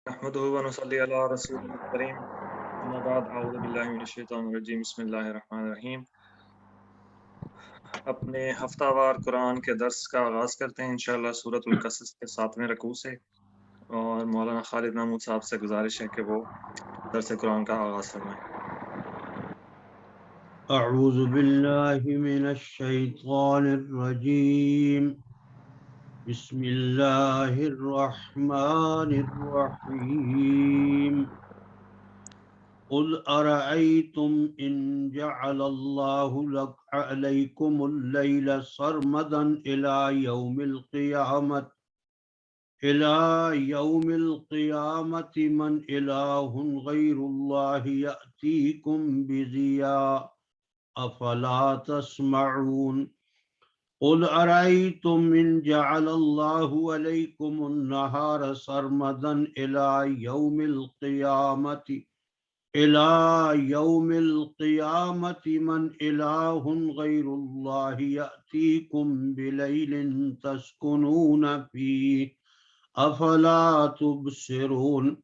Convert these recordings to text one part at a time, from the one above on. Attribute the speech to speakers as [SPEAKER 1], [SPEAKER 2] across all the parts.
[SPEAKER 1] نحمده ونصلي على رسوله الكريم اما بعد اعوذ باللہ من الشیطان الرجیم بسم اللہ الرحمن الرحیم۔ اپنے ہفتہ وار قرآن کے درس کا آغاز کرتے ہیں انشاءاللہ سورۃ القصص کے 7ویں رکوع سے، اور مولانا خالد محمود صاحب سے گزارش ہے کہ وہ درس قرآن کا آغاز فرمائیں۔
[SPEAKER 2] اعوذ باللہ من الشیطان الرجیم بسم اللہ الرحمن الرحیم قل ارأيتم ان جعل اللہ علیکم اللیل سرمدا إلى يوم القيامة من إله غير الله يأتيكم بضياء أفلا تسمعون قل أرأيتم إن جعل الله عليكم النهار سرمدا إلى يوم القيامة من إله غير الله يأتيكم بليل تسكنون فيه أفلا تبصرون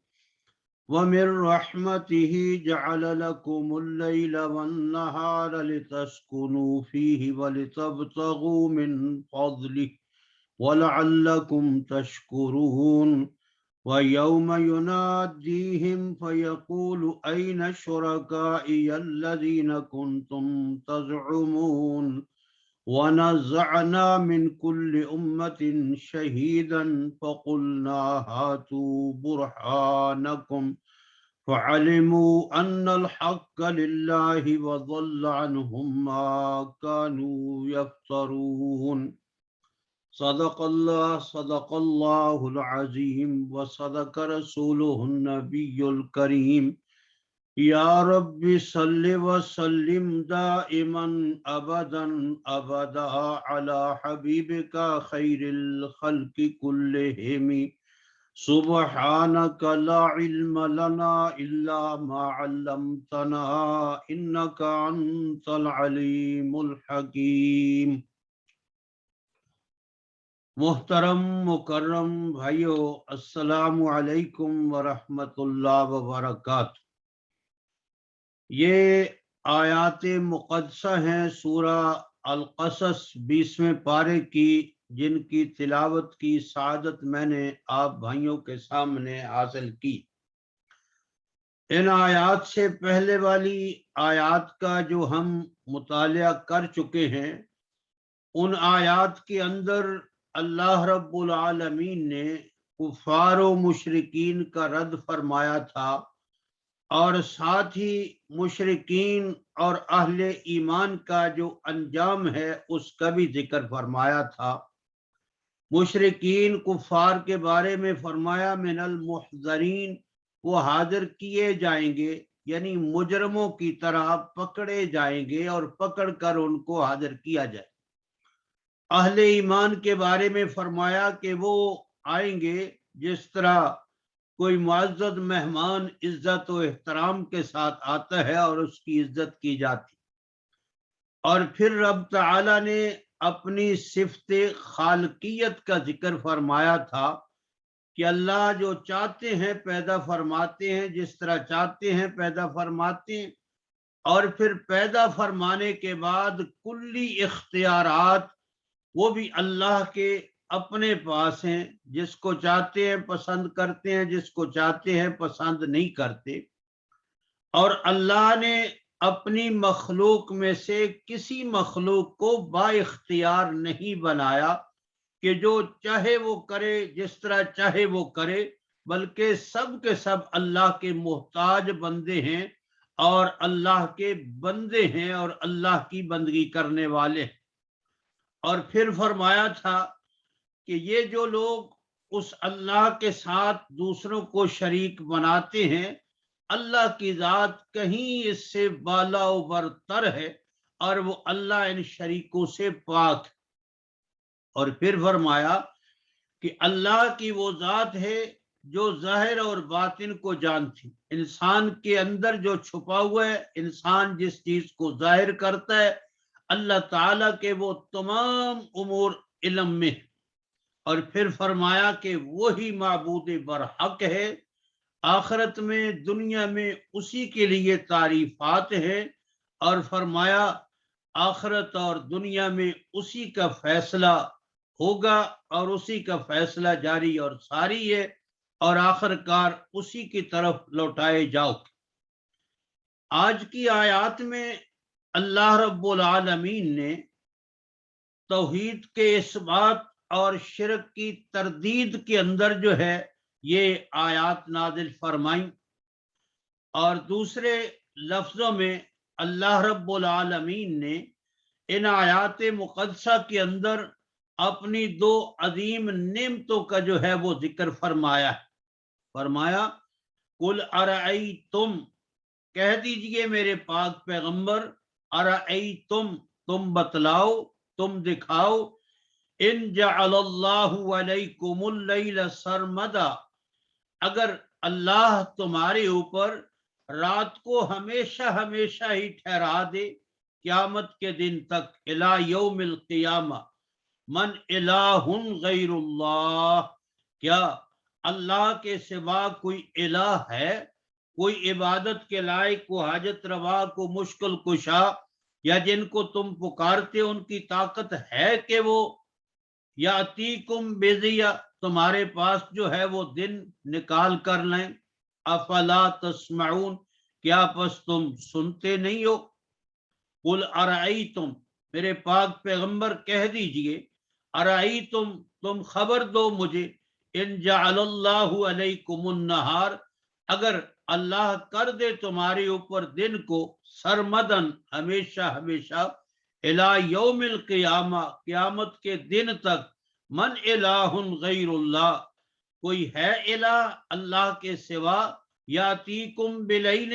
[SPEAKER 2] ومن رحمته جعل لكم الليل والنهار لتسكنوا فيه ولتبتغوا من فضله ولعلكم تشكرون ويوم يناديهم فيقول أين شركائي الذين كنتم تزعمون ونزعنا من كل أمة شهيدا فقلنا هاتوا برهانكم فعلموا أن الحق لله وضل عنهم ما كانوا يفترون صدق الله العظيم وصدق رسوله النبي الكريم یا رب صل وسلم دائما ابدا ابدا على حبیبک خیر الخلق كلهم سبحانك لا علم لنا الا ما علمتنا انك انت العلیم الحکیم۔ محترم مکرم بھائیو، السلام علیکم ورحمۃ اللہ وبرکاتہ۔ یہ آیات مقدسہ ہیں سورہ القصص 20ویں پارے کی، جن کی تلاوت کی سعادت میں نے آپ بھائیوں کے سامنے حاصل کی۔ ان آیات سے پہلے والی آیات کا جو ہم مطالعہ کر چکے ہیں، ان آیات کے اندر اللہ رب العالمین نے کفار و مشرکین کا رد فرمایا تھا، اور ساتھ ہی مشرکین اور اہل ایمان کا جو انجام ہے اس کا بھی ذکر فرمایا تھا۔ مشرکین کفار کے بارے میں فرمایا من المحضرین، وہ حاضر کیے جائیں گے، یعنی مجرموں کی طرح پکڑے جائیں گے اور پکڑ کر ان کو حاضر کیا جائے۔ اہل ایمان کے بارے میں فرمایا کہ وہ آئیں گے جس طرح کوئی معزز مہمان عزت و احترام کے ساتھ آتا ہے اور اس کی عزت کی جاتی۔ اور پھر رب تعالی نے اپنی صفت خالقیت کا ذکر فرمایا تھا کہ اللہ جو چاہتے ہیں پیدا فرماتے ہیں، جس طرح چاہتے ہیں پیدا فرماتے ہیں، اور پھر پیدا فرمانے کے بعد کلی اختیارات وہ بھی اللہ کے اپنے پاس ہیں، جس کو چاہتے ہیں پسند کرتے ہیں، جس کو چاہتے ہیں پسند نہیں کرتے۔ اور اللہ نے اپنی مخلوق میں سے کسی مخلوق کو با اختیار نہیں بنایا کہ جو چاہے وہ کرے، جس طرح چاہے وہ کرے، بلکہ سب کے سب اللہ کے محتاج بندے ہیں اور اللہ کے بندے ہیں اور اللہ کی بندگی کرنے والے ہیں۔ اور پھر فرمایا تھا کہ یہ جو لوگ اس اللہ کے ساتھ دوسروں کو شریک بناتے ہیں، اللہ کی ذات کہیں اس سے بالا و برتر ہے اور وہ اللہ ان شریکوں سے پاک۔ اور پھر فرمایا کہ اللہ کی وہ ذات ہے جو ظاہر اور باطن کو جانتی، انسان کے اندر جو چھپا ہوا ہے، انسان جس چیز کو ظاہر کرتا ہے، اللہ تعالیٰ کے وہ تمام امور علم میں۔ اور پھر فرمایا کہ وہی معبود برحق ہے آخرت میں دنیا میں اسی کے لیے تعریفات ہیں، اور فرمایا آخرت اور دنیا میں اسی کا فیصلہ ہوگا اور اسی کا فیصلہ جاری اور ساری ہے، اور آخر کار اسی کی طرف لوٹائے جاؤ۔ آج کی آیات میں اللہ رب العالمین نے توحید کے اثبات اور شرک کی تردید کے اندر جو ہے یہ آیات نازل فرمائیں، اور دوسرے لفظوں میں اللہ رب العالمین نے ان آیات مقدسہ کے اندر اپنی دو عظیم نعمتوں کا جو ہے وہ ذکر فرمایا ہے۔ فرمایا قل ارأیتم، کہہ دیجئے میرے پاک پیغمبر، ارأیتم، تم بتلاؤ، تم دکھاؤ، ان جعل اللہ علیکم اللیل سرمدا، اگر اللہ تمہارے اوپر رات کو ہمیشہ ہمیشہ ہی ٹھہرا دے قیامت کے دن تک، الی یوم القیامہ، من الہ غیر اللہ، کیا اللہ کے سوا کوئی الہ ہے، کوئی عبادت کے لائق، کو حاجت روا، کو مشکل کشا، یا جن کو تم پکارتے ان کی طاقت ہے کہ وہ یاتیکم بضیا، تمہارے پاس جو ہے وہ دن نکال کر لیں، افلا تسمعون، کیا پس تم سنتے نہیں ہو؟ قل ارأیتم، میرے پاک پیغمبر کہہ دیجئے، ارأیتم، تم خبر دو مجھے، ان جعل اللہ علیکم النہار، اگر اللہ کر دے تمہارے اوپر دن کو سرمدن، ہمیشہ ہمیشہ، الی یوم القیامہ، قیامت کے دن تک، من الہ غیر اللہ، کوئی ہے الہ اللہ کے سوا، یاتیکم بلیل،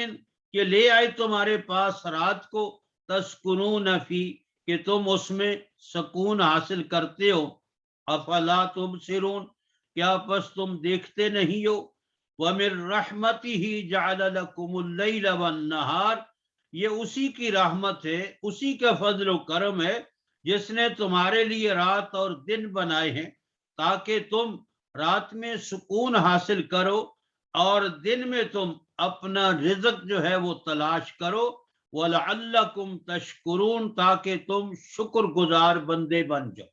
[SPEAKER 2] کہ لے آئے تمہارے پاس رات کو، تسکنون فی، کہ تم اس میں سکون حاصل کرتے ہو، افلا تبصرون، کیا پس تم دیکھتے نہیں ہو؟ وَمِن رَحْمَتِهِ جَعَلَ لَكُمُ اللَّيْلَ وَالنَّهَارَ، یہ اسی کی رحمت ہے، اسی کا فضل و کرم ہے جس نے تمہارے لیے رات اور دن بنائے ہیں تاکہ تم رات میں سکون حاصل کرو اور دن میں تم اپنا رزق جو ہے وہ تلاش کرو، وَلَعَلَّكُمْ تَشْكُرُونَ، تاکہ تم شکر گزار بندے بن جاؤ۔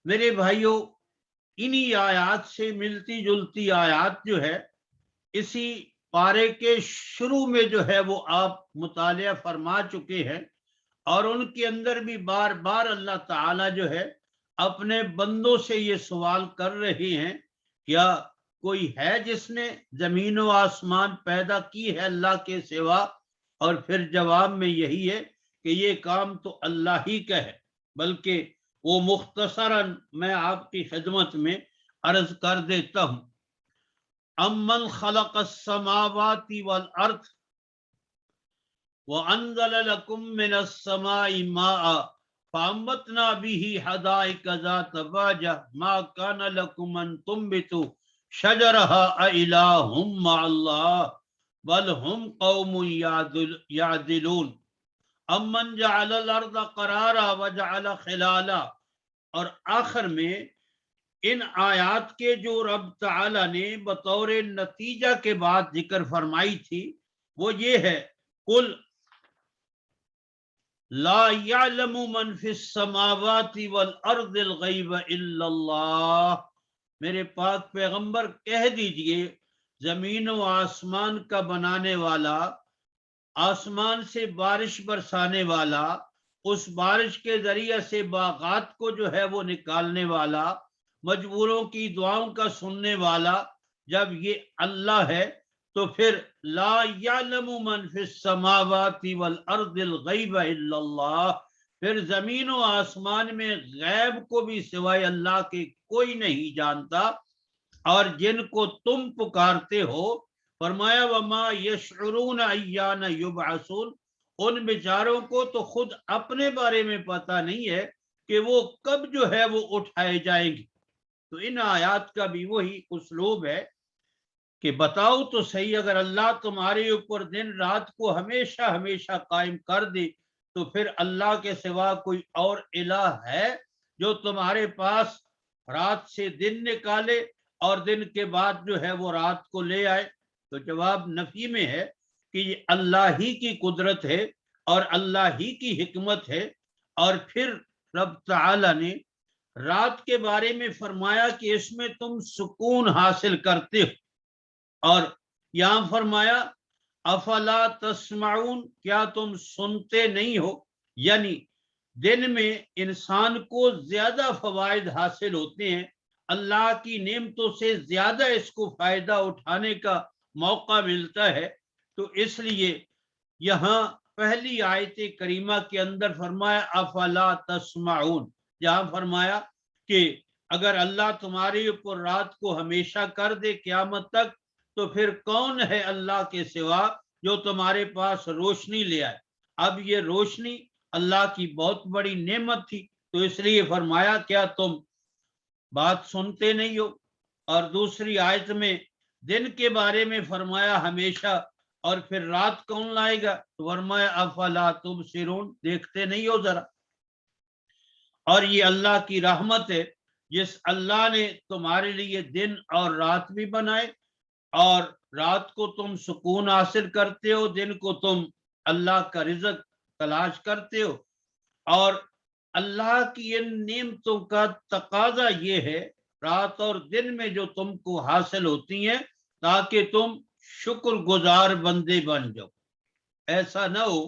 [SPEAKER 2] میرے بھائیوں، انہی آیات سے ملتی جلتی آیات جو ہے اسی پارے کے شروع میں جو ہے وہ آپ مطالعہ فرما چکے ہیں، اور ان کے اندر بھی بار بار اللہ تعالی جو ہے اپنے بندوں سے یہ سوال کر رہے ہیں، کیا کوئی ہے جس نے زمین و آسمان پیدا کی ہے اللہ کے سوا؟ اور پھر جواب میں یہی ہے کہ یہ کام تو اللہ ہی کا ہے، بلکہ وہ مختصراً میں آپ کی خدمت میں عرض کر دیتا ہوں۔ امن خلق السماوات والارض وانزل لكم من السماء ماء فانبتنا به حدائق ذات بهجة ما كان لكم ان تنبتوا شجرها أإله مع الله بل هم قوم يعدلون امن جعل الارض قرارا وجعل خلالا، اور آخر میں ان آیات کے جو رب تعالی نے بطور نتیجہ کے بعد ذکر فرمائی تھی وہ یہ ہے، قل لا يعلم من في السماوات والارض الغیب الا اللہ، میرے پاک پیغمبر کہہ دیجئے زمین و آسمان کا بنانے والا، آسمان سے بارش برسانے والا، اس بارش کے ذریعے سے باغات کو جو ہے وہ نکالنے والا، مجبوروں کی دعاؤں کا سننے والا جب یہ اللہ ہے تو پھر لا یعلم من فی السماوات والارض الغیب الا اللہ، پھر زمین و آسمان میں غیب کو بھی سوائے اللہ کے کوئی نہیں جانتا، اور جن کو تم پکارتے ہو، فرمایا وما یشعرون ایان یبعثون، ان بیچاروں کو تو خود اپنے بارے میں پتہ نہیں ہے کہ وہ کب جو ہے وہ اٹھائے جائیں گے۔ تو ان آیات کا بھی وہی اسلوب ہے کہ بتاؤ تو صحیح، اگر اللہ تمہارے اوپر دن رات کو ہمیشہ ہمیشہ قائم کر دے تو پھر اللہ کے سوا کوئی اور الہ ہے جو تمہارے پاس رات سے دن نکالے اور دن کے بعد جو ہے وہ رات کو لے آئے، تو جواب نفی میں ہے کہ یہ اللہ ہی کی قدرت ہے اور اللہ ہی کی حکمت ہے۔ اور پھر رب تعالی نے رات کے بارے میں فرمایا کہ اس میں تم سکون حاصل کرتے ہو، اور یہاں فرمایا افلا تسمعون، کیا تم سنتے نہیں ہو؟ یعنی دن میں انسان کو زیادہ فوائد حاصل ہوتے ہیں، اللہ کی نعمتوں سے زیادہ اس کو فائدہ اٹھانے کا موقع ملتا ہے۔ تو اس لیے یہاں پہلی آیت کریمہ کے اندر فرمایا افلا تسمعون، جہاں فرمایا کہ اگر اللہ تمہارے اوپر رات کو ہمیشہ کر دے قیامت تک، تو پھر کون ہے اللہ کے سوا جو تمہارے پاس روشنی لے آئے؟ اب یہ روشنی اللہ کی بہت بڑی نعمت تھی، تو اس لیے فرمایا کیا تم بات سنتے نہیں ہو؟ اور دوسری آیت میں دن کے بارے میں فرمایا ہمیشہ، اور پھر رات کون لائے گا؟ تو فرمایا افلا تبصرون، دیکھتے نہیں ہو ذرا؟ اور یہ اللہ کی رحمت ہے، جس اللہ نے تمہارے لیے دن اور رات بھی بنائے، اور رات کو تم سکون حاصل کرتے ہو، دن کو تم اللہ کا رزق تلاش کرتے ہو۔ اور اللہ کی ان نعمتوں کا تقاضا یہ ہے رات اور دن میں جو تم کو حاصل ہوتی ہیں، تاکہ تم شکر گزار بندے بن جاؤ۔ ایسا نہ ہو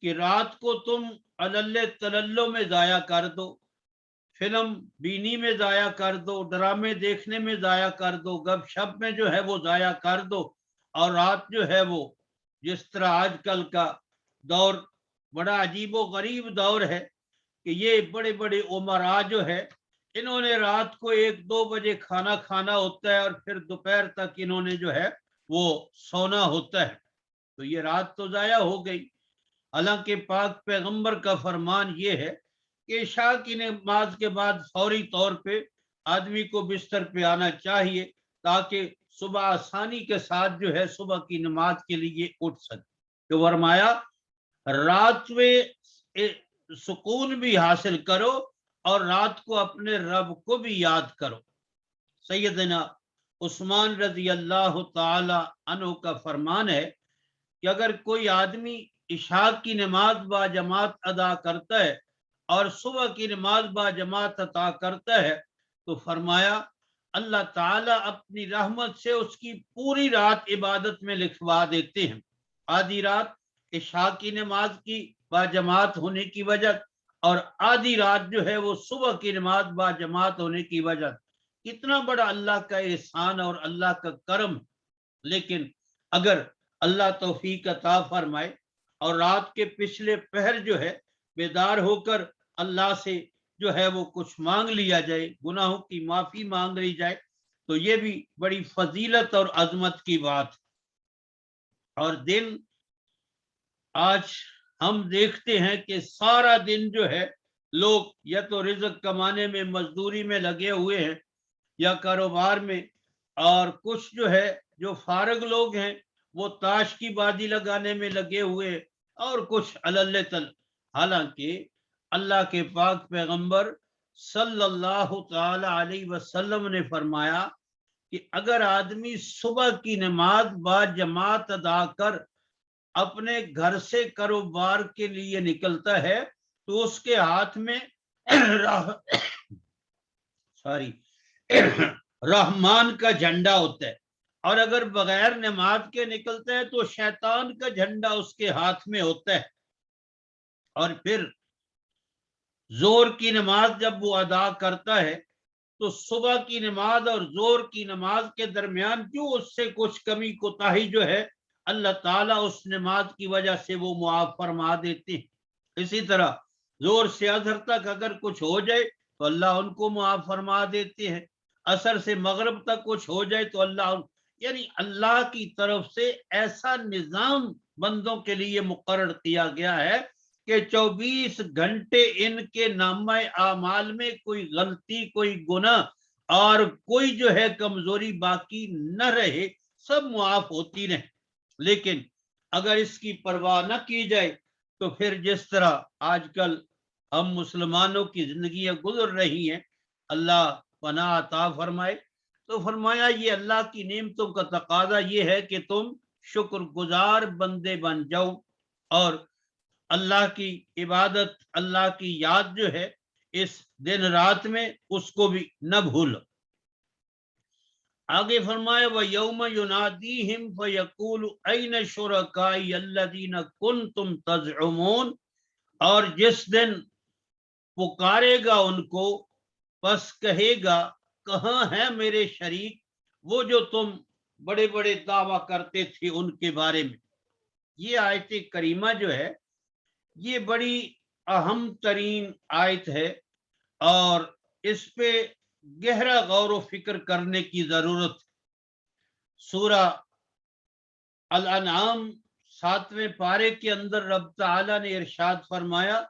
[SPEAKER 2] کہ رات کو تم علل تللو میں ضائع کر دو، فلم بینی میں ضائع کر دو، ڈرامے دیکھنے میں ضائع کر دو، گپ شپ میں جو ہے وہ ضائع کر دو، اور رات جو ہے وہ جس طرح آج کل کا دور بڑا عجیب و غریب دور ہے کہ یہ بڑے بڑے عمراء جو ہے انہوں نے رات کو 1-2 بجے کھانا کھانا ہوتا ہے، اور پھر دوپہر تک انہوں نے جو ہے وہ سونا ہوتا ہے، تو یہ رات تو ضائع ہو گئی۔ حالانکہ پاک پیغمبر کا فرمان یہ ہے کہ عشاء کی نماز کے بعد فوری طور پہ آدمی کو بستر پہ آنا چاہیے، تاکہ صبح آسانی کے ساتھ جو ہے صبح کی نماز کے لیے اٹھ سکے۔ تو فرمایا رات میں سکون بھی حاصل کرو، اور رات کو اپنے رب کو بھی یاد کرو۔ سیدنا عثمان رضی اللہ تعالی عنہ کا فرمان ہے کہ اگر کوئی آدمی عشاء کی نماز با جماعت ادا کرتا ہے اور صبح کی نماز با جماعت ادا کرتا ہے، تو فرمایا اللہ تعالیٰ اپنی رحمت سے اس کی پوری رات عبادت میں لکھوا دیتے ہیں۔ آدھی رات عشاء کی نماز کی با جماعت ہونے کی وجہ، اور آدھی رات جو ہے وہ صبح کی نماز با جماعت ہونے کی وجہ۔ کتنا بڑا اللہ کا احسان اور اللہ کا کرم۔ لیکن اگر اللہ توفیق عطا فرمائے اور رات کے پچھلے پہر جو ہے بیدار ہو کر اللہ سے جو ہے وہ کچھ مانگ لیا جائے، گناہوں کی معافی مانگ لی جائے، تو یہ بھی بڑی فضیلت اور عظمت کی بات۔ اور دن آج ہم دیکھتے ہیں کہ سارا دن جو ہے لوگ یا تو رزق کمانے میں مزدوری میں لگے ہوئے ہیں یا کاروبار میں، اور کچھ جو ہے جو فارغ لوگ ہیں وہ تاش کی بازی لگانے میں لگے ہوئے، اور کچھ علل تل۔ حالانکہ اللہ کے پاک پیغمبر صلی اللہ تعالی علیہ وسلم نے فرمایا کہ اگر آدمی صبح کی نماز با جماعت ادا کر اپنے گھر سے کاروبار کے لیے نکلتا ہے تو اس کے ہاتھ میں رحمان کا جھنڈا ہوتا ہے، اور اگر بغیر نماز کے نکلتا ہے تو شیطان کا جھنڈا اس کے ہاتھ میں ہوتا ہے۔ اور پھر زور کی نماز جب وہ ادا کرتا ہے تو صبح کی نماز اور زور کی نماز کے درمیان جو اس سے کچھ کمی کوتاہی جو ہے اللہ تعالیٰ اس نماز کی وجہ سے وہ معاف فرما دیتے ہیں۔ اسی طرح زور سے اثر تک اگر کچھ ہو جائے تو اللہ ان کو معاف فرما دیتے ہیں، اثر سے مغرب تک کچھ ہو جائے تو اللہ یعنی اللہ کی طرف سے ایسا نظام بندوں کے لیے مقرر کیا گیا ہے کہ 24 گھنٹے ان کے نامہ اعمال میں کوئی غلطی، کوئی گناہ اور کوئی جو ہے کمزوری باقی نہ رہے، سب معاف ہوتی رہے۔ لیکن اگر اس کی پرواہ نہ کی جائے تو پھر جس طرح آج کل ہم مسلمانوں کی زندگیاں گزر رہی ہیں، اللہ پناہ عطا فرمائے، تو فرمایا یہ اللہ کی نعمتوں کا تقاضا یہ ہے کہ تم شکر گزار بندے بن جاؤ اور اللہ کی عبادت، اللہ کی یاد جو ہے اس دن رات میں اس کو بھی نہ بھولو۔ آگے فرمایا وَيَوْمَ يُنَادِيهِمْ فَيَقُولُ أَيْنَ شُرَكَائِيَ الَّذِينَ كُنْتُمْ تَزْعُمُونَ، اور جس دن پکارے گا ان کو، پس کہے گا کہاں ہیں میرے شریک وہ جو تم بڑے بڑے دعویٰ کرتے تھے ان کے بارے میں۔ یہ آیت کریمہ جو ہے یہ بڑی اہم ترین آیت ہے اور اس پہ گہرا غور و فکر کرنے کی ضرورت۔ سورہ الانعام 7ویں پارے کے اندر رب تعالیٰ نے ارشاد فرمایا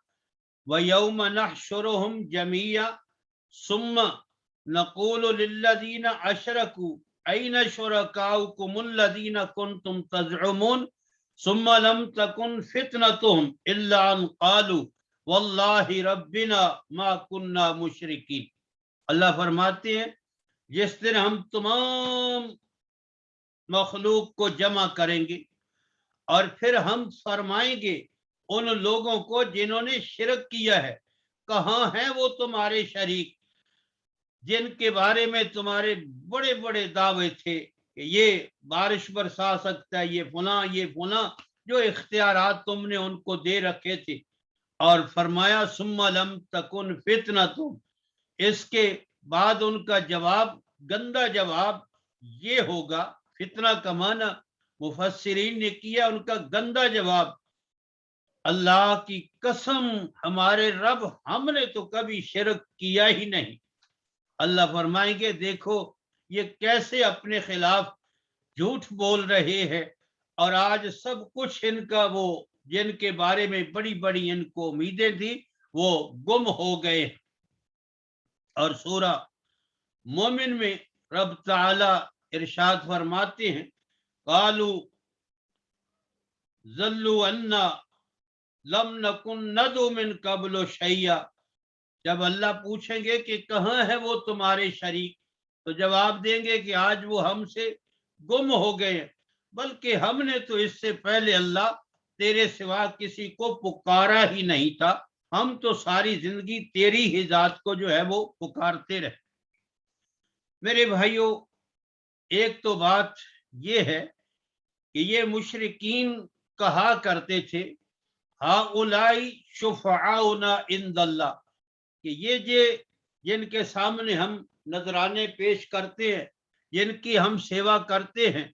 [SPEAKER 2] وَيَوْمَ نَحْشُرُهُمْ جَمِيعًا ثُمَّ نَقُولُ لِلَّذِينَ أَشْرَكُوا أَيْنَ شُرَكَاؤُكُمُ الَّذِينَ كُنْتُمْ تَزْعُمُونَ ثُمَّ لَمْ تَكُنْ فِتْنَتُهُمْ إِلَّا أَنْ قَالُوا وَاللَّهِ رَبِّنَا مَا كُنَّا مُشْرِكِينَ۔ اللہ فرماتے ہیں جس دن ہم تمام مخلوق کو جمع کریں گے اور پھر ہم فرمائیں گے ان لوگوں کو جنہوں نے شرک کیا ہے کہاں ہیں وہ تمہارے شریک جن کے بارے میں تمہارے بڑے بڑے دعوے تھے کہ یہ بارش برسا سکتا ہے، یہ فلاں جو اختیارات تم نے ان کو دے رکھے تھے۔ اور فرمایا ثم لم تکن فتنتم، اس کے بعد ان کا جواب، گندا جواب یہ ہوگا، فتنہ کا معنی مفسرین نے کیا ان کا گندا جواب، اللہ کی قسم ہمارے رب ہم نے تو کبھی شرک کیا ہی نہیں۔ اللہ فرمائیں گے دیکھو یہ کیسے اپنے خلاف جھوٹ بول رہے ہیں اور آج سب کچھ ان کا وہ جن کے بارے میں بڑی بڑی ان کو امیدیں تھی وہ گم ہو گئے۔ اور سورہ مومن میں رب تعالی ارشاد فرماتے ہیں قالوا ذلوا عنا لم نکن ندعو من قبل شیئا، جب اللہ پوچھیں گے کہ کہاں ہے وہ تمہارے شریک تو جواب دیں گے کہ آج وہ ہم سے گم ہو گئے، بلکہ ہم نے تو اس سے پہلے اللہ تیرے سوا کسی کو پکارا ہی نہیں تھا، ہم تو ساری زندگی تیری ہی ذات کو جو ہے وہ پکارتے رہے۔ میرے بھائیوں ایک تو بات یہ ہے کہ یہ مشرکین کہا کرتے تھے ہؤلائی شفعاؤنا عند اللہ، کہ یہ جن کے سامنے ہم نذرانے پیش کرتے ہیں، جن کی ہم سیوا کرتے ہیں،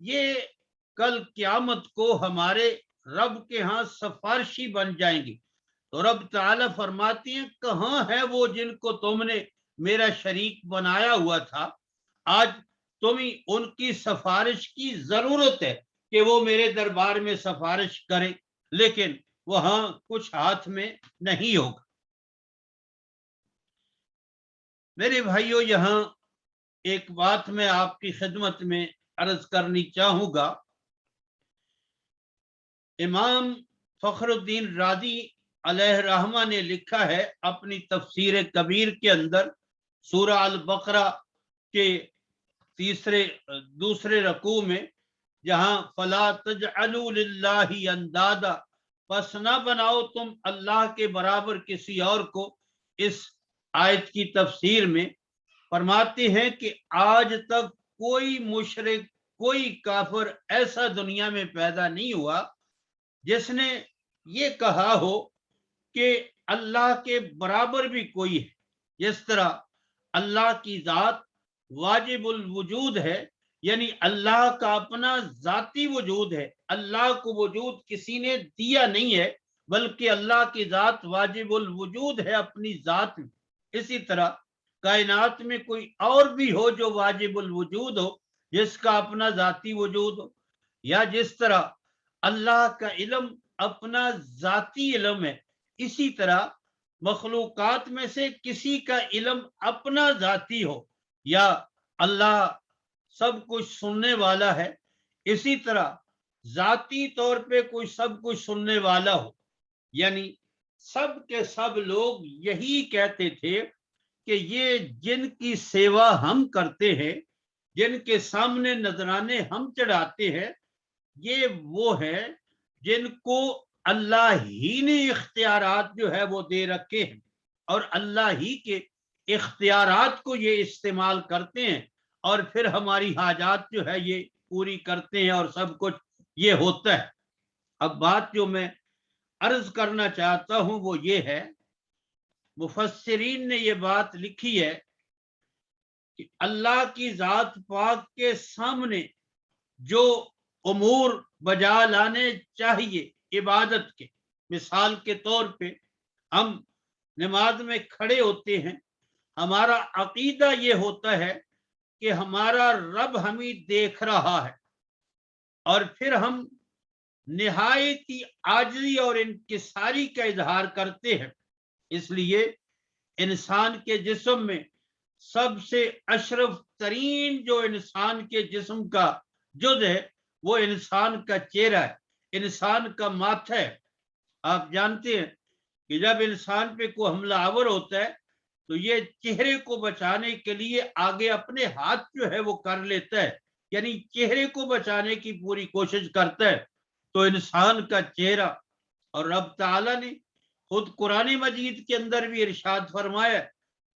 [SPEAKER 2] یہ کل قیامت کو ہمارے رب کے ہاں سفارشی بن جائیں گی۔ تو رب تعالیٰ فرماتی ہیں کہاں ہے وہ جن کو تم نے میرا شریک بنایا ہوا تھا، آج تمہیں ان کی سفارش کی ضرورت ہے کہ وہ میرے دربار میں سفارش کریں، لیکن وہاں کچھ ہاتھ میں نہیں ہوگا۔ میرے بھائیوں یہاں ایک بات میں آپ کی خدمت میں عرض کرنی چاہوں گا، امام فخر الدین رازی علیہ رحمہ نے لکھا ہے اپنی تفسیر کبیر کے اندر سورہ البقرہ کے دوسرے رکوع میں، جہاں فلا تجعلوا للہ اندادا، پس نہ بناؤ تم اللہ کے برابر کسی اور کو، اس آیت کی تفسیر میں فرماتے ہیں کہ آج تک کوئی مشرک، کوئی کافر ایسا دنیا میں پیدا نہیں ہوا جس نے یہ کہا ہو کہ اللہ کے برابر بھی کوئی ہے۔ جس طرح اللہ کی ذات واجب الوجود ہے، یعنی اللہ کا اپنا ذاتی وجود ہے، اللہ کو وجود کسی نے دیا نہیں ہے بلکہ اللہ کی ذات واجب الوجود ہے اپنی ذات میں، اسی طرح کائنات میں کوئی اور بھی ہو جو واجب الوجود ہو جس کا اپنا ذاتی وجود ہو، یا جس طرح اللہ کا علم اپنا ذاتی علم ہے، اسی طرح مخلوقات میں سے کسی کا علم اپنا ذاتی ہو، یا اللہ سب کچھ سننے والا ہے، اسی طرح ذاتی طور پہ کوئی سب کچھ سننے والا ہو۔ یعنی سب کے سب لوگ یہی کہتے تھے کہ یہ جن کی سیوا ہم کرتے ہیں، جن کے سامنے نذرانے ہم چڑھاتے ہیں، یہ وہ ہے جن کو اللہ ہی نے اختیارات جو ہے وہ دے رکھے ہیں، اور اللہ ہی کے اختیارات کو یہ استعمال کرتے ہیں، اور پھر ہماری حاجات جو ہے یہ پوری کرتے ہیں، اور سب کچھ یہ ہوتا ہے۔ اب بات جو میں عرض کرنا چاہتا ہوں وہ یہ ہے، مفسرین نے یہ بات لکھی ہے کہ اللہ کی ذات پاک کے سامنے جو امور بجا لانے چاہیے عبادت کے، مثال کے طور پہ ہم نماز میں کھڑے ہوتے ہیں، ہمارا عقیدہ یہ ہوتا ہے کہ ہمارا رب ہمیں دیکھ رہا ہے، اور پھر ہم نہایتی عاجزی اور انکساری کا اظہار کرتے ہیں۔ اس لیے انسان کے جسم میں سب سے اشرف ترین جو انسان کے جسم کا جز ہے وہ انسان کا چہرہ ہے، انسان کا ماتھا ہے۔ آپ جانتے ہیں کہ جب انسان پہ کوئی حملہ آور ہوتا ہے تو یہ چہرے کو بچانے کے لیے آگے اپنے ہاتھ جو ہے وہ کر لیتا ہے، یعنی چہرے کو بچانے کی پوری کوشش کرتا ہے۔ تو انسان کا چہرہ، اور رب تعالیٰ نے خود قرآن مجید کے اندر بھی ارشاد فرمایا،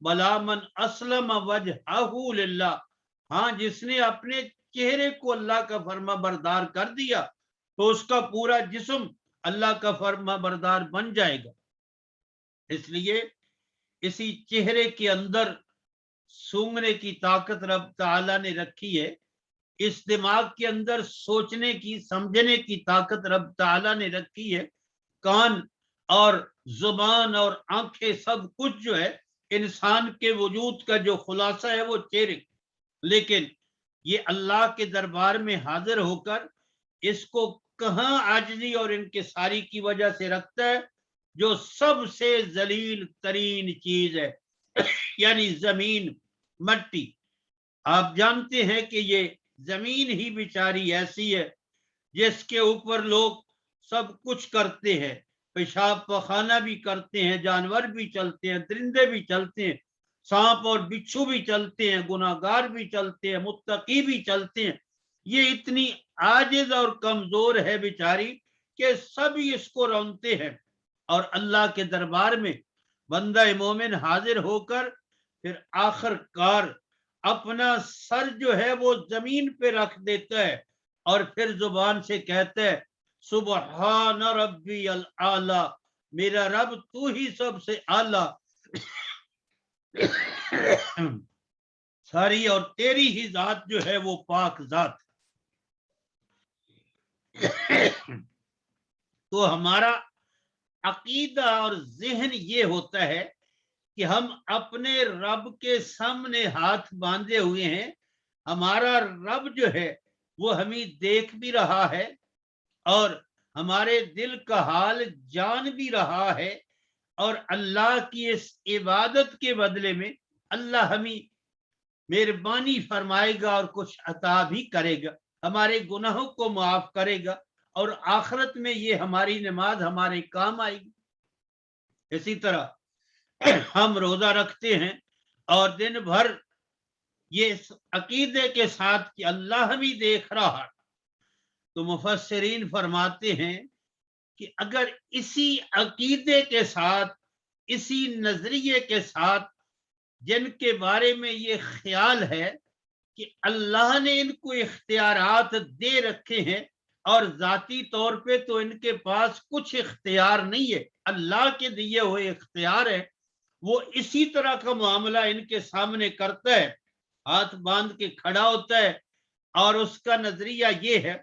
[SPEAKER 2] بلا من اسلم وجہہ للہ، ہاں جس نے اپنے چہرے کو اللہ کا فرما بردار کر دیا تو اس کا پورا جسم اللہ کا فرما بردار بن جائے گا۔ اس لیے اسی چہرے کے اندر سونگنے کی طاقت رب تعالیٰ نے رکھی ہے، اس دماغ کے اندر سوچنے کی سمجھنے کی طاقت رب تعالیٰ نے رکھی ہے، کان اور زبان اور آنکھیں سب کچھ جو ہے انسان کے وجود کا جو خلاصہ ہے وہ چہرے، لیکن یہ اللہ کے دربار میں حاضر ہو کر اس کو کہاں عاجزی اور انکساری کی وجہ سے رکھتا ہے، جو سب سے ذلیل ترین چیز ہے، یعنی زمین، مٹی۔ آپ جانتے ہیں کہ یہ زمین ہی بیچاری ایسی ہے جس کے اوپر لوگ سب کچھ کرتے ہیں، پیشاب پخانہ بھی کرتے ہیں، جانور بھی چلتے ہیں، درندے بھی چلتے ہیں، سانپ اور بچھو بھی چلتے ہیں، گناہگار بھی چلتے ہیں، متقی بھی چلتے ہیں۔ یہ اتنی عاجز اور کمزور ہے بیچاری کہ سبھی اس کو رونتے ہیں، اور اللہ کے دربار میں بندہ مومن حاضر ہو کر پھر آخر کار اپنا سر جو ہے وہ زمین پہ رکھ دیتا ہے، اور پھر زبان سے کہتا ہے سبحان ربی الاعلی، میرا رب تو ہی سب سے اعلی، ساری اور تیری ہی ذات جو ہے وہ پاک ذات۔ تو ہمارا عقیدہ اور ذہن یہ ہوتا ہے کہ ہم اپنے رب کے سامنے ہاتھ باندھے ہوئے ہیں، ہمارا رب جو ہے وہ ہمیں دیکھ بھی رہا ہے اور ہمارے دل کا حال جان بھی رہا ہے، اور اللہ کی اس عبادت کے بدلے میں اللہ ہمیں مہربانی فرمائے گا اور کچھ عطا بھی کرے گا، ہمارے گناہوں کو معاف کرے گا، اور آخرت میں یہ ہماری نماز ہمارے کام آئے گی۔ اسی طرح ہم روزہ رکھتے ہیں اور دن بھر یہ عقیدے کے ساتھ کہ اللہ ہمیں دیکھ رہا ہے، تو مفسرین فرماتے ہیں کہ اگر اسی عقیدے کے ساتھ، اسی نظریے کے ساتھ جن کے بارے میں یہ خیال ہے کہ اللہ نے ان کو اختیارات دے رکھے ہیں اور ذاتی طور پہ تو ان کے پاس کچھ اختیار نہیں ہے، اللہ کے دیے ہوئے اختیار ہے، وہ اسی طرح کا معاملہ ان کے سامنے کرتا ہے، ہاتھ باندھ کے کھڑا ہوتا ہے، اور اس کا نظریہ یہ ہے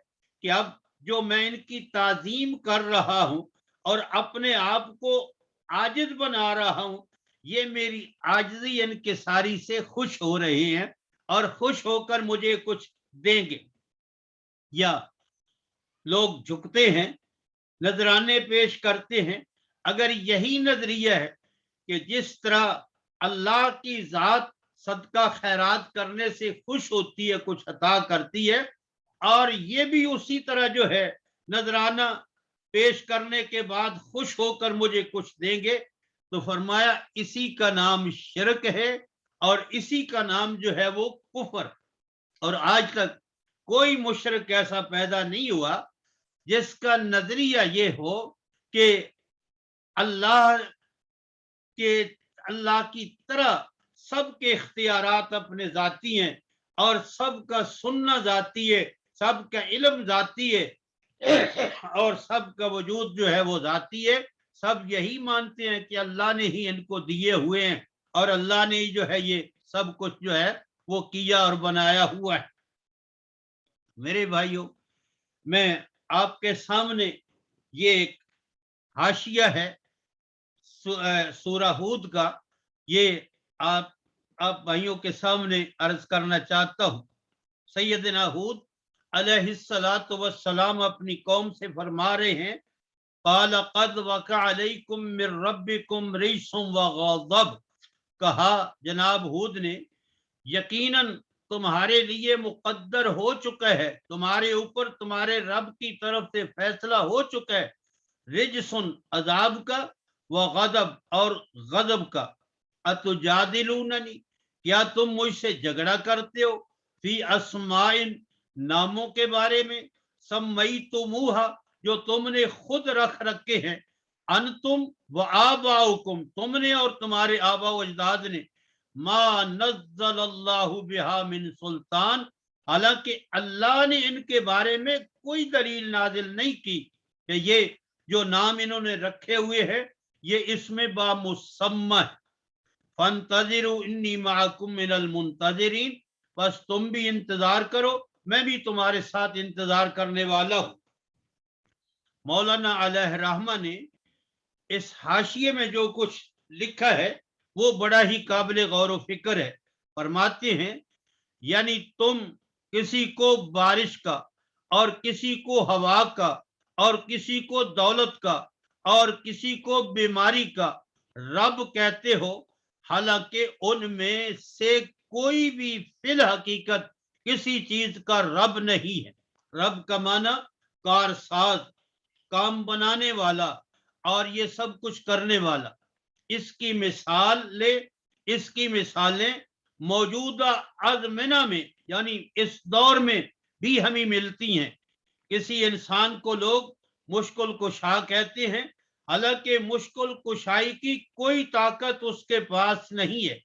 [SPEAKER 2] کہ اب جو میں ان کی تعظیم کر رہا ہوں اور اپنے آپ کو عاجز بنا رہا ہوں، یہ میری عاجزی انکساری سے خوش ہو رہے ہیں اور خوش ہو کر مجھے کچھ دیں گے۔ یا لوگ جھکتے ہیں، نذرانے پیش کرتے ہیں، اگر یہی نظریہ ہے کہ جس طرح اللہ کی ذات صدقہ خیرات کرنے سے خوش ہوتی ہے، کچھ عطا کرتی ہے، اور یہ بھی اسی طرح جو ہے نذرانہ پیش کرنے کے بعد خوش ہو کر مجھے کچھ دیں گے، تو فرمایا اسی کا نام شرک ہے اور اسی کا نام جو ہے وہ کفر. اور آج تک کوئی مشرک ایسا پیدا نہیں ہوا جس کا نظریہ یہ ہو کہ اللہ کی طرح سب کے اختیارات اپنے ذاتی ہیں اور سب کا سننا ذاتی ہے, سب کا علم ذاتی ہے اور سب کا وجود جو ہے وہ ذاتی ہے. سب یہی مانتے ہیں کہ اللہ نے ہی ان کو دیے ہوئے ہیں اور اللہ نے ہی جو ہے یہ سب کچھ جو ہے وہ کیا اور بنایا ہوا ہے. میرے بھائیوں, میں آپ کے سامنے یہ ایک حاشیہ ہے سورہ ہود کا, یہ آپ بھائیوں کے سامنے عرض کرنا چاہتا ہوں. سیدنا ہود علیہ الصلاۃ والسلام اپنی قوم سے فرما رہے ہیں, قال قد وقع علیکم من ربکم رجس وغضب. کہا جناب ہود نے یقیناً تمہارے لیے مقدر ہو چکا ہے, تمہارے اوپر تمہارے رب کی طرف سے فیصلہ ہو چکا ہے, رجسن عذاب کا, وغضب اور غضب کا. اتجادلوننی کیا تم مجھ سے جھگڑا کرتے ہو, فی اسماء ناموں کے بارے میں, سمیتموہا جو تم نے خود رکھے ہیں, انتم و آباؤکم تم نے اور تمہارے آبا و اجداد نے, ما نزل اللہ بہا من سلطان حالانکہ اللہ نے ان کے بارے میں کوئی دلیل نازل نہیں کی کہ یہ جو نام انہوں نے رکھے ہوئے ہیں یہ اس میں بامسمى ہے. فانتظروا انی معکم من المنتظرین, بس تم بھی انتظار کرو میں بھی تمہارے ساتھ انتظار کرنے والا ہوں. مولانا علیہ رحمہ نے اس حاشیے میں جو کچھ لکھا ہے وہ بڑا ہی قابل غور و فکر ہے. فرماتے ہیں یعنی تم کسی کو بارش کا اور کسی کو ہوا کا اور کسی کو دولت کا اور کسی کو بیماری کا رب کہتے ہو, حالانکہ ان میں سے کوئی بھی فی الحقیقت کسی چیز کا رب نہیں ہے. رب کا معنی کارساز, کام بنانے والا اور یہ سب کچھ کرنے والا. اس کی مثالیں موجودہ ازمنہ میں یعنی اس دور میں بھی ہمیں ملتی ہیں. کسی انسان کو لوگ مشکل کشا کہتے ہیں, حالانکہ مشکل کشائی کی کوئی طاقت اس کے پاس نہیں ہے.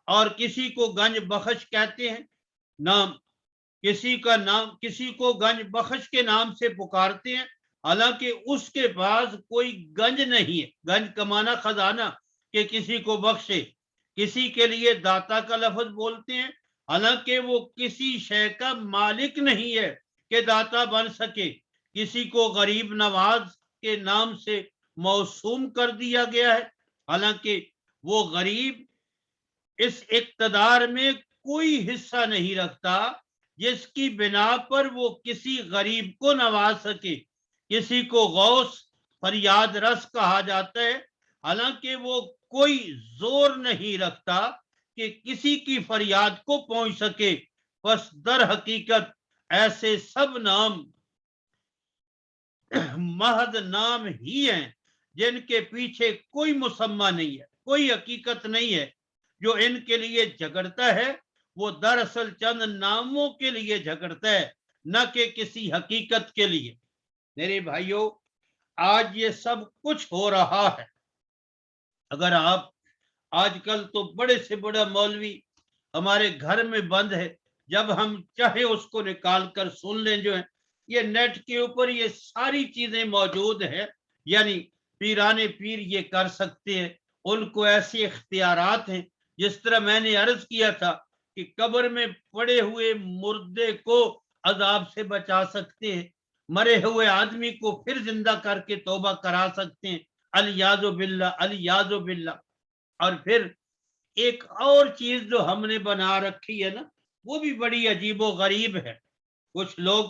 [SPEAKER 2] اور کسی کو گنج بخش کہتے ہیں, کسی کو گنج بخش کے نام سے پکارتے ہیں, حالانکہ اس کے پاس کوئی گنج نہیں ہے. گنج کا معنی خزانہ, کہ کسی کو بخشے. کسی کے لیے داتا کا لفظ بولتے ہیں, حالانکہ وہ کسی شے کا مالک نہیں ہے کہ داتا بن سکے. کسی کو غریب نواز کے نام سے موسوم کر دیا گیا ہے, حالانکہ وہ غریب اس اقتدار میں کوئی حصہ نہیں رکھتا جس کی بنا پر وہ کسی غریب کو نواز سکے. کسی کو غوث فریاد رس کہا جاتا ہے, حالانکہ وہ کوئی زور نہیں رکھتا کہ کسی کی فریاد کو پہنچ سکے. بس در حقیقت ایسے سب نام محض نام ہی ہیں جن کے پیچھے کوئی مسمى نہیں ہے, کوئی حقیقت نہیں ہے. جو ان کے لیے جھگڑتا ہے وہ دراصل چند ناموں کے لیے جھگڑتا ہے, نہ کہ کسی حقیقت کے لیے. میرے بھائیوں, آج یہ سب کچھ ہو رہا ہے. اگر آپ آج کل تو بڑے سے بڑا مولوی ہمارے گھر میں بند ہے, جب ہم چاہے اس کو نکال کر سن لیں. جو ہے یہ نیٹ کے اوپر یہ ساری چیزیں موجود ہیں, یعنی پیرانے پیر یہ کر سکتے ہیں, ان کو ایسے اختیارات ہیں. جس طرح میں نے عرض کیا تھا کہ قبر میں پڑے ہوئے مردے کو عذاب سے بچا سکتے ہیں, مرے ہوئے آدمی کو پھر زندہ کر کے توبہ کرا سکتے ہیں. الیاذ باللہ, الیاذ باللہ. اور پھر ایک اور چیز جو ہم نے بنا رکھی ہے نا, وہ بھی بڑی عجیب و غریب ہے. کچھ لوگ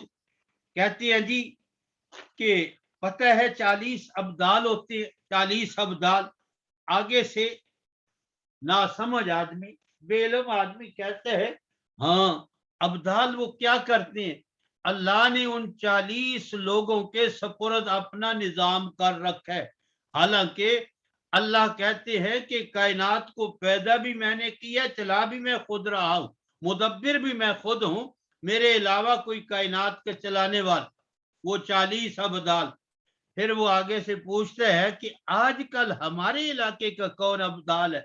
[SPEAKER 2] کہتے ہیں جی کہ پتہ ہے 40 ابدال ہوتے, 40 ابدال. آگے سے ناسمجھ آدمی, بے علم آدمی کہتے ہیں ہاں ابدال وہ کیا کرتے ہیں؟ اللہ نے ان 40 لوگوں کے سپرد اپنا نظام کر رکھا ہے, حالانکہ اللہ کہتے ہیں کہ کائنات کو پیدا بھی میں نے کیا, چلا بھی میں خود رہا ہوں, مدبر بھی میں خود ہوں, میرے علاوہ کوئی کائنات کے چلانے والا. وہ 40 ابدال. پھر وہ آگے سے پوچھتے ہیں کہ آج کل ہمارے علاقے کا کون ابدال ہے؟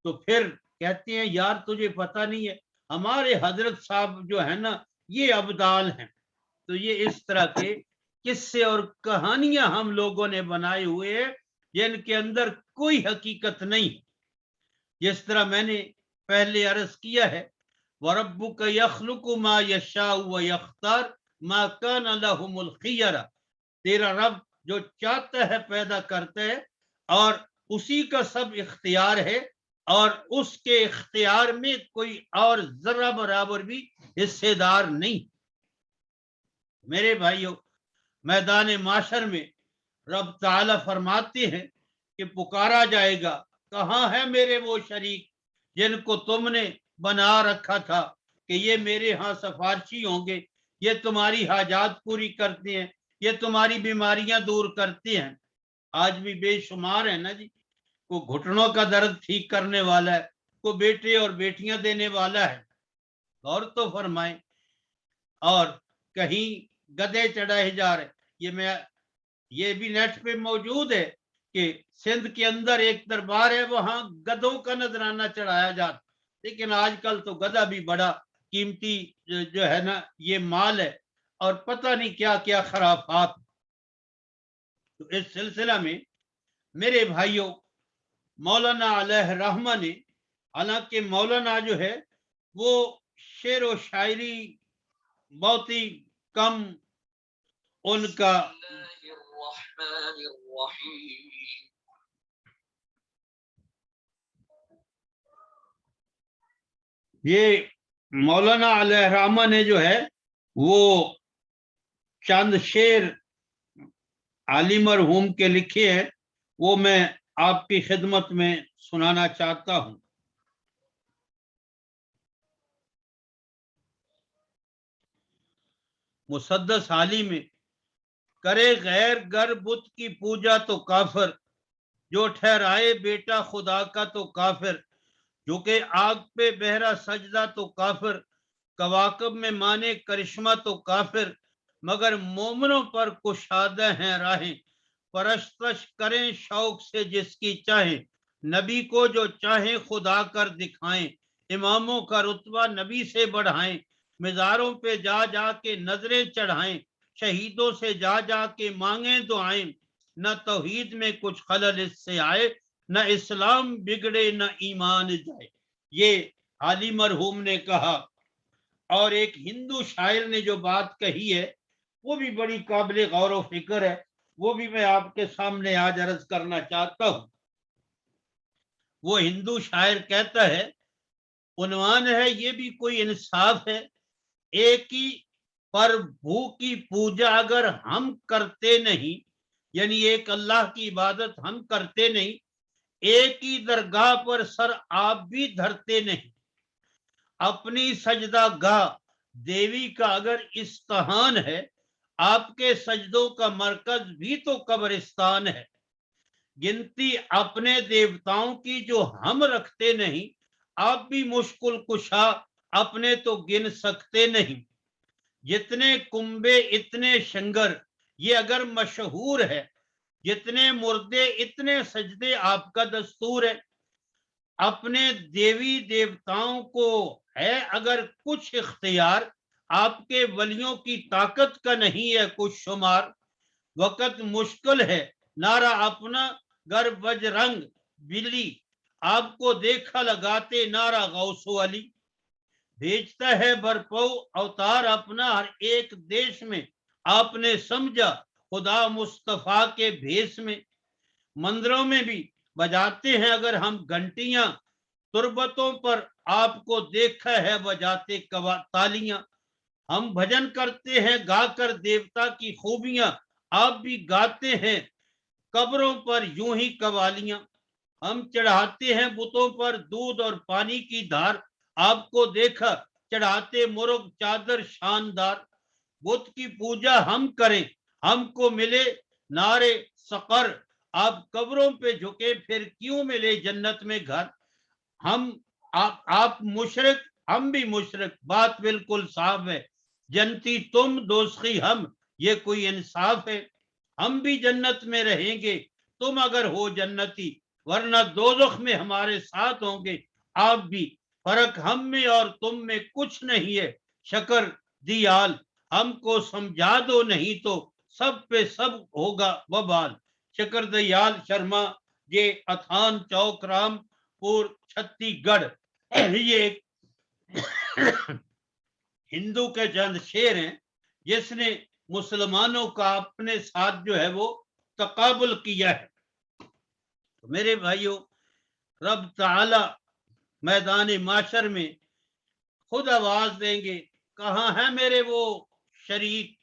[SPEAKER 2] تو پھر کہتے ہیں یار تجھے پتہ نہیں ہے, ہمارے حضرت صاحب جو ہے نا یہ ابدال ہیں. تو یہ اس طرح کے قصے اور کہانیاں ہم لوگوں نے بنائے ہوئے ہیں جن کے اندر کوئی حقیقت نہیں. جس طرح میں نے پہلے عرض کیا ہے, وَرَبُّكَ يَخْلُقُ مَا يَشَاءُ وَيَخْتَارُ مَا كَانَ لَهُمُ الْخِيَرَةُ. تیرا رب جو چاہتا ہے پیدا کرتا ہے اور اسی کا سب اختیار ہے, اور اس کے اختیار میں کوئی اور ذرہ برابر بھی حصے دار نہیں. میرے بھائیوں, میدان معاشر میں رب تعالی فرماتے ہیں کہ پکارا جائے گا, کہاں ہے میرے وہ شریک جن کو تم نے بنا رکھا تھا کہ یہ میرے ہاں سفارشی ہوں گے, یہ تمہاری حاجات پوری کرتے ہیں, یہ تمہاری بیماریاں دور کرتے ہیں. آج بھی بے شمار ہے نا جی, کو گھٹنوں کا درد ٹھیک کرنے والا ہے, کو بیٹے اور بیٹیاں دینے والا ہے. اور تو فرمائیں, اور کہیں گدھے چڑھائے جا رہے. یہ بھی نیٹ پہ موجود ہے کہ سندھ کے اندر ایک دربار ہے, وہاں گدھوں کا نذرانہ چڑھایا جاتا. لیکن آج کل تو گدھا بھی بڑا قیمتی جو ہے نا یہ مال ہے, اور پتہ نہیں کیا کیا خرافات. تو اس سلسلہ میں میرے بھائیوں, مولانا علیہ رحمہ نے, حالانکہ مولانا جو ہے وہ شعر و شاعری بہت ہی کم ان کا, یہ مولانا علیہ رحمہ نے جو ہے وہ چند شعر علی مرحوم کے لکھے ہیں, وہ میں آپ کی خدمت میں سنانا چاہتا ہوں. مسدس حالی میں, کرے غیر گر بت کی پوجا تو کافر, جو ٹھہرائے بیٹا خدا کا تو کافر, جو کہ آگ پہ بہرا سجدہ تو کافر, کواکب میں مانے کرشمہ تو کافر, مگر مومنوں پر کشادہ ہیں راہیں, پرستش کریں شوق سے جس کی چاہیں, نبی کو جو چاہیں خدا کر دکھائیں, اماموں کا رتبہ نبی سے بڑھائیں, مزاروں پہ جا جا کے نظریں چڑھائیں, شہیدوں سے جا جا کے مانگیں دعائیں, نہ توحید میں کچھ خلل اس سے آئے, نہ اسلام بگڑے نہ ایمان جائے. یہ علی مرحوم نے کہا. اور ایک ہندو شاعر نے جو بات کہی ہے وہ بھی بڑی قابل غور و فکر ہے, وہ بھی میں آپ کے سامنے آج عرض کرنا چاہتا ہوں. وہ ہندو شاعر کہتا ہے, عنوان ہے یہ بھی کوئی انصاف ہے, ایک ہی پربھو کی پوجا اگر ہم کرتے نہیں, یعنی ایک اللہ کی عبادت ہم کرتے نہیں, ایک ہی درگاہ پر سر آپ بھی دھرتے نہیں, اپنی سجدہ گاہ دیوی کا اگر استحان ہے, آپ کے سجدوں کا مرکز بھی تو قبرستان ہے, گنتی اپنے دیوتاؤں کی جو ہم رکھتے نہیں, آپ بھی مشکل کشا اپنے تو گن سکتے نہیں, جتنے کنبے اتنے شنگر یہ اگر مشہور ہے, جتنے مردے اتنے سجدے آپ کا دستور ہے, اپنے دیوی دیوتاؤں کو ہے اگر کچھ اختیار, آپ کے ولیوں کی طاقت کا نہیں ہے کچھ شمار, وقت مشکل ہے نعرہ اپنا گر بجرنگ بلی, آپ کو دیکھا لگاتے نعرہ غوث علی, بھیجتا ہے برپو اوتار اپنا ہر ایک دیش میں, آپ نے سمجھا خدا مصطفیٰ کے بھیس میں, مندروں میں بھی بجاتے ہیں اگر ہم گھنٹیاں, تربتوں پر آپ کو دیکھا ہے بجاتے تالیاں, ہم بھجن کرتے ہیں گا کر دیوتا کی خوبیاں, آپ بھی گاتے ہیں قبروں پر یوں ہی قوالیاں, ہم چڑھاتے ہیں بتوں پر دودھ اور پانی کی دھار, آپ کو دیکھا چڑھاتے مرغ چادر شاندار, بت کی پوجا ہم کریں ہم کو ملے نارے سقر, آپ قبروں پہ جھکے پھر کیوں ملے جنت میں گھر. ہم آپ مشرک ہم بھی مشرک, بات بالکل صاف ہے. جنتی تم دوزخی ہم, یہ کوئی انصاف ہے؟ ہم بھی جنت میں رہیں گے تم اگر ہو جنتی, ورنہ دوزخ میں ہمارے ساتھ ہوں گے آپ بھی. فرق ہم میں اور تم میں کچھ نہیں ہے, شکر دیال ہم کو سمجھا دو, نہیں تو سب پہ سب ہوگا وبال. شکر دیال شرما, یہ اتھان چوک رام پور چھتی گڑھ. یہ ایک ہندو کے چند شعر ہیں جس نے مسلمانوں کا اپنے ساتھ جو ہے وہ تقابل کیا ہے. تو میرے بھائیوں, رب تعالی میدان معاشر میں خود آواز دیں گے, کہاں ہیں میرے وہ شریک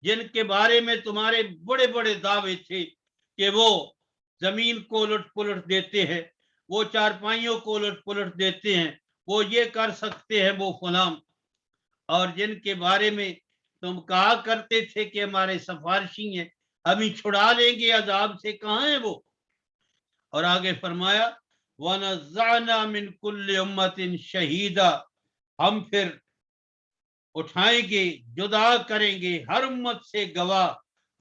[SPEAKER 2] جن کے بارے میں تمہارے بڑے بڑے دعوے تھے کہ وہ زمین کو الٹ پلٹ دیتے ہیں, وہ چارپائیوں کو الٹ پلٹ دیتے ہیں, وہ یہ کر سکتے ہیں وہ فلاں, اور جن کے بارے میں تم کہا کرتے تھے کہ ہمارے سفارشی ہیں, ہمیں چھڑا لیں گے عذاب سے, کہاں ہیں وہ؟ اور آگے فرمایا وَنَزَّعْنَا مِن كُلِّ أُمَّةٍ شَهِيدًا, ہم پھر اٹھائیں گے, جدا کریں گے ہر امت سے گواہ.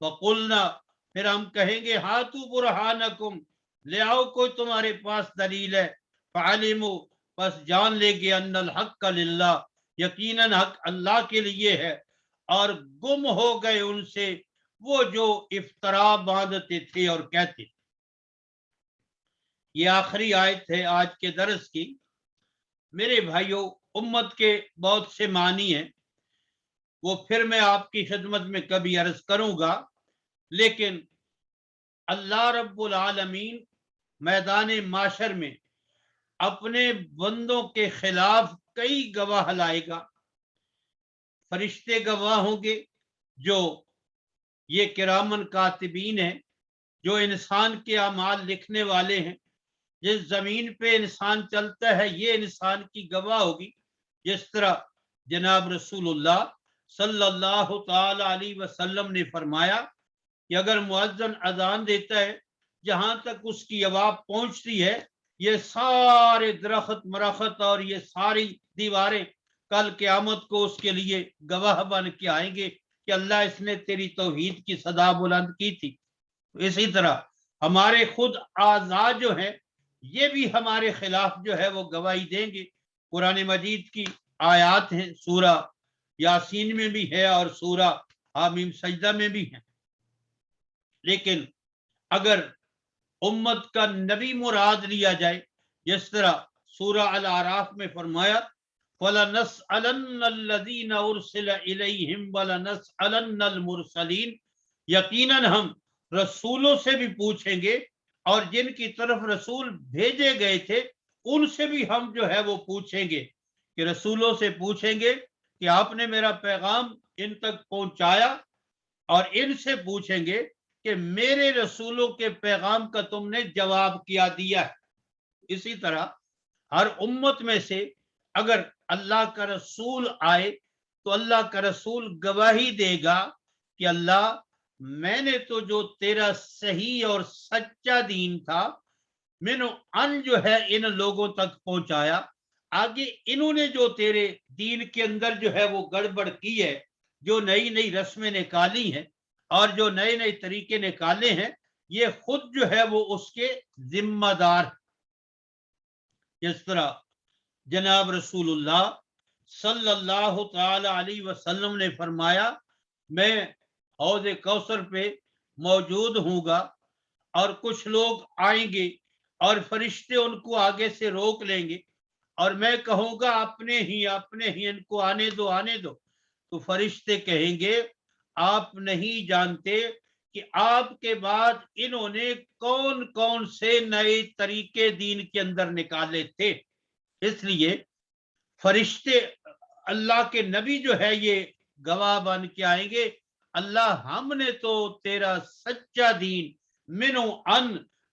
[SPEAKER 2] وَقُلْنَا, پھر ہم کہیں گے ہاتھو برہانکم, لے آؤ کوئی تمہارے پاس دلیل ہے. فعلموا, پس جان لے گے ان الحق للہ, یقیناً حق اللہ کے لیے ہے. اور گم ہو گئے ان سے وہ جو افترا باندھتے تھے اور کہتے. یہ آخری آیت ہے آج کے درس کی. میرے بھائیوں, امت کے بہت سے معنی ہیں, وہ پھر میں آپ کی خدمت میں کبھی عرض کروں گا, لیکن اللہ رب العالمین میدان معاشر میں اپنے بندوں کے خلاف کئی گواہ لائے گا. فرشتے گواہ ہوں گے جو یہ کرامن کاتبین ہیں, جو انسان کے اعمال لکھنے والے ہیں. جس زمین پہ انسان چلتا ہے یہ انسان کی گواہ ہوگی. جس طرح جناب رسول اللہ صلی اللہ تعالی علیہ وسلم نے فرمایا کہ اگر مؤذن اذان دیتا ہے, جہاں تک اس کی آواز پہنچتی ہے, یہ سارے درخت مرخت اور یہ ساری دیواریں کل قیامت کو اس کے لیے گواہ بن کے آئیں گے کہ اللہ اس نے تیری توحید کی صدا بلند کی تھی. اسی طرح ہمارے خود اعضاء جو ہیں یہ بھی ہمارے خلاف جو ہے وہ گواہی دیں گے. قرآن مجید کی آیات ہیں, سورہ یاسین میں بھی ہے اور سورہ حامیم سجدہ میں بھی ہے. لیکن اگر امت کا نبی مراد لیا جائے, جس طرح سورہ الاعراف میں فرمایا فَلَنَسْأَلَنَّ الَّذِينَ أُرْسِلَ إِلَيْهِمْ وَلَنَسْأَلَنَّ الْمُرْسَلِينَ, یقیناً ہم رسولوں سے بھی پوچھیں گے اور جن کی طرف رسول بھیجے گئے تھے ان سے بھی ہم جو ہے وہ پوچھیں گے. کہ رسولوں سے پوچھیں گے کہ آپ نے میرا پیغام ان تک پہنچایا, اور ان سے پوچھیں گے کہ میرے رسولوں کے پیغام کا تم نے جواب کیا دیا ہے. اسی طرح ہر امت میں سے اگر اللہ کا رسول آئے تو اللہ کا رسول گواہی دے گا کہ اللہ میں نے تو جو تیرا صحیح اور سچا دین تھا منو ان جو ہے ان لوگوں تک پہنچایا. آگے انہوں نے جو تیرے دین کے اندر جو ہے وہ گڑبڑ کی ہے, جو نئی نئی رسمیں نکالی ہیں اور جو نئے نئے طریقے نکالے ہیں, یہ خود جو ہے وہ اس کے ذمہ دار. جس طرح جناب رسول اللہ صلی اللہ تعالی علیہ وسلم نے فرمایا میں حوض کوثر پہ موجود ہوں گا اور کچھ لوگ آئیں گے اور فرشتے ان کو آگے سے روک لیں گے اور میں کہوں گا اپنے ہی ان کو آنے دو آنے دو. تو فرشتے کہیں گے آپ نہیں جانتے کہ آپ کے بعد انہوں نے کون کون سے نئے طریقے دین کے اندر نکالے تھے. اس لیے فرشتے اللہ کے نبی جو ہے یہ گواہ بن کے آئیں گے, اللہ ہم نے تو تیرا سچا دین منو ان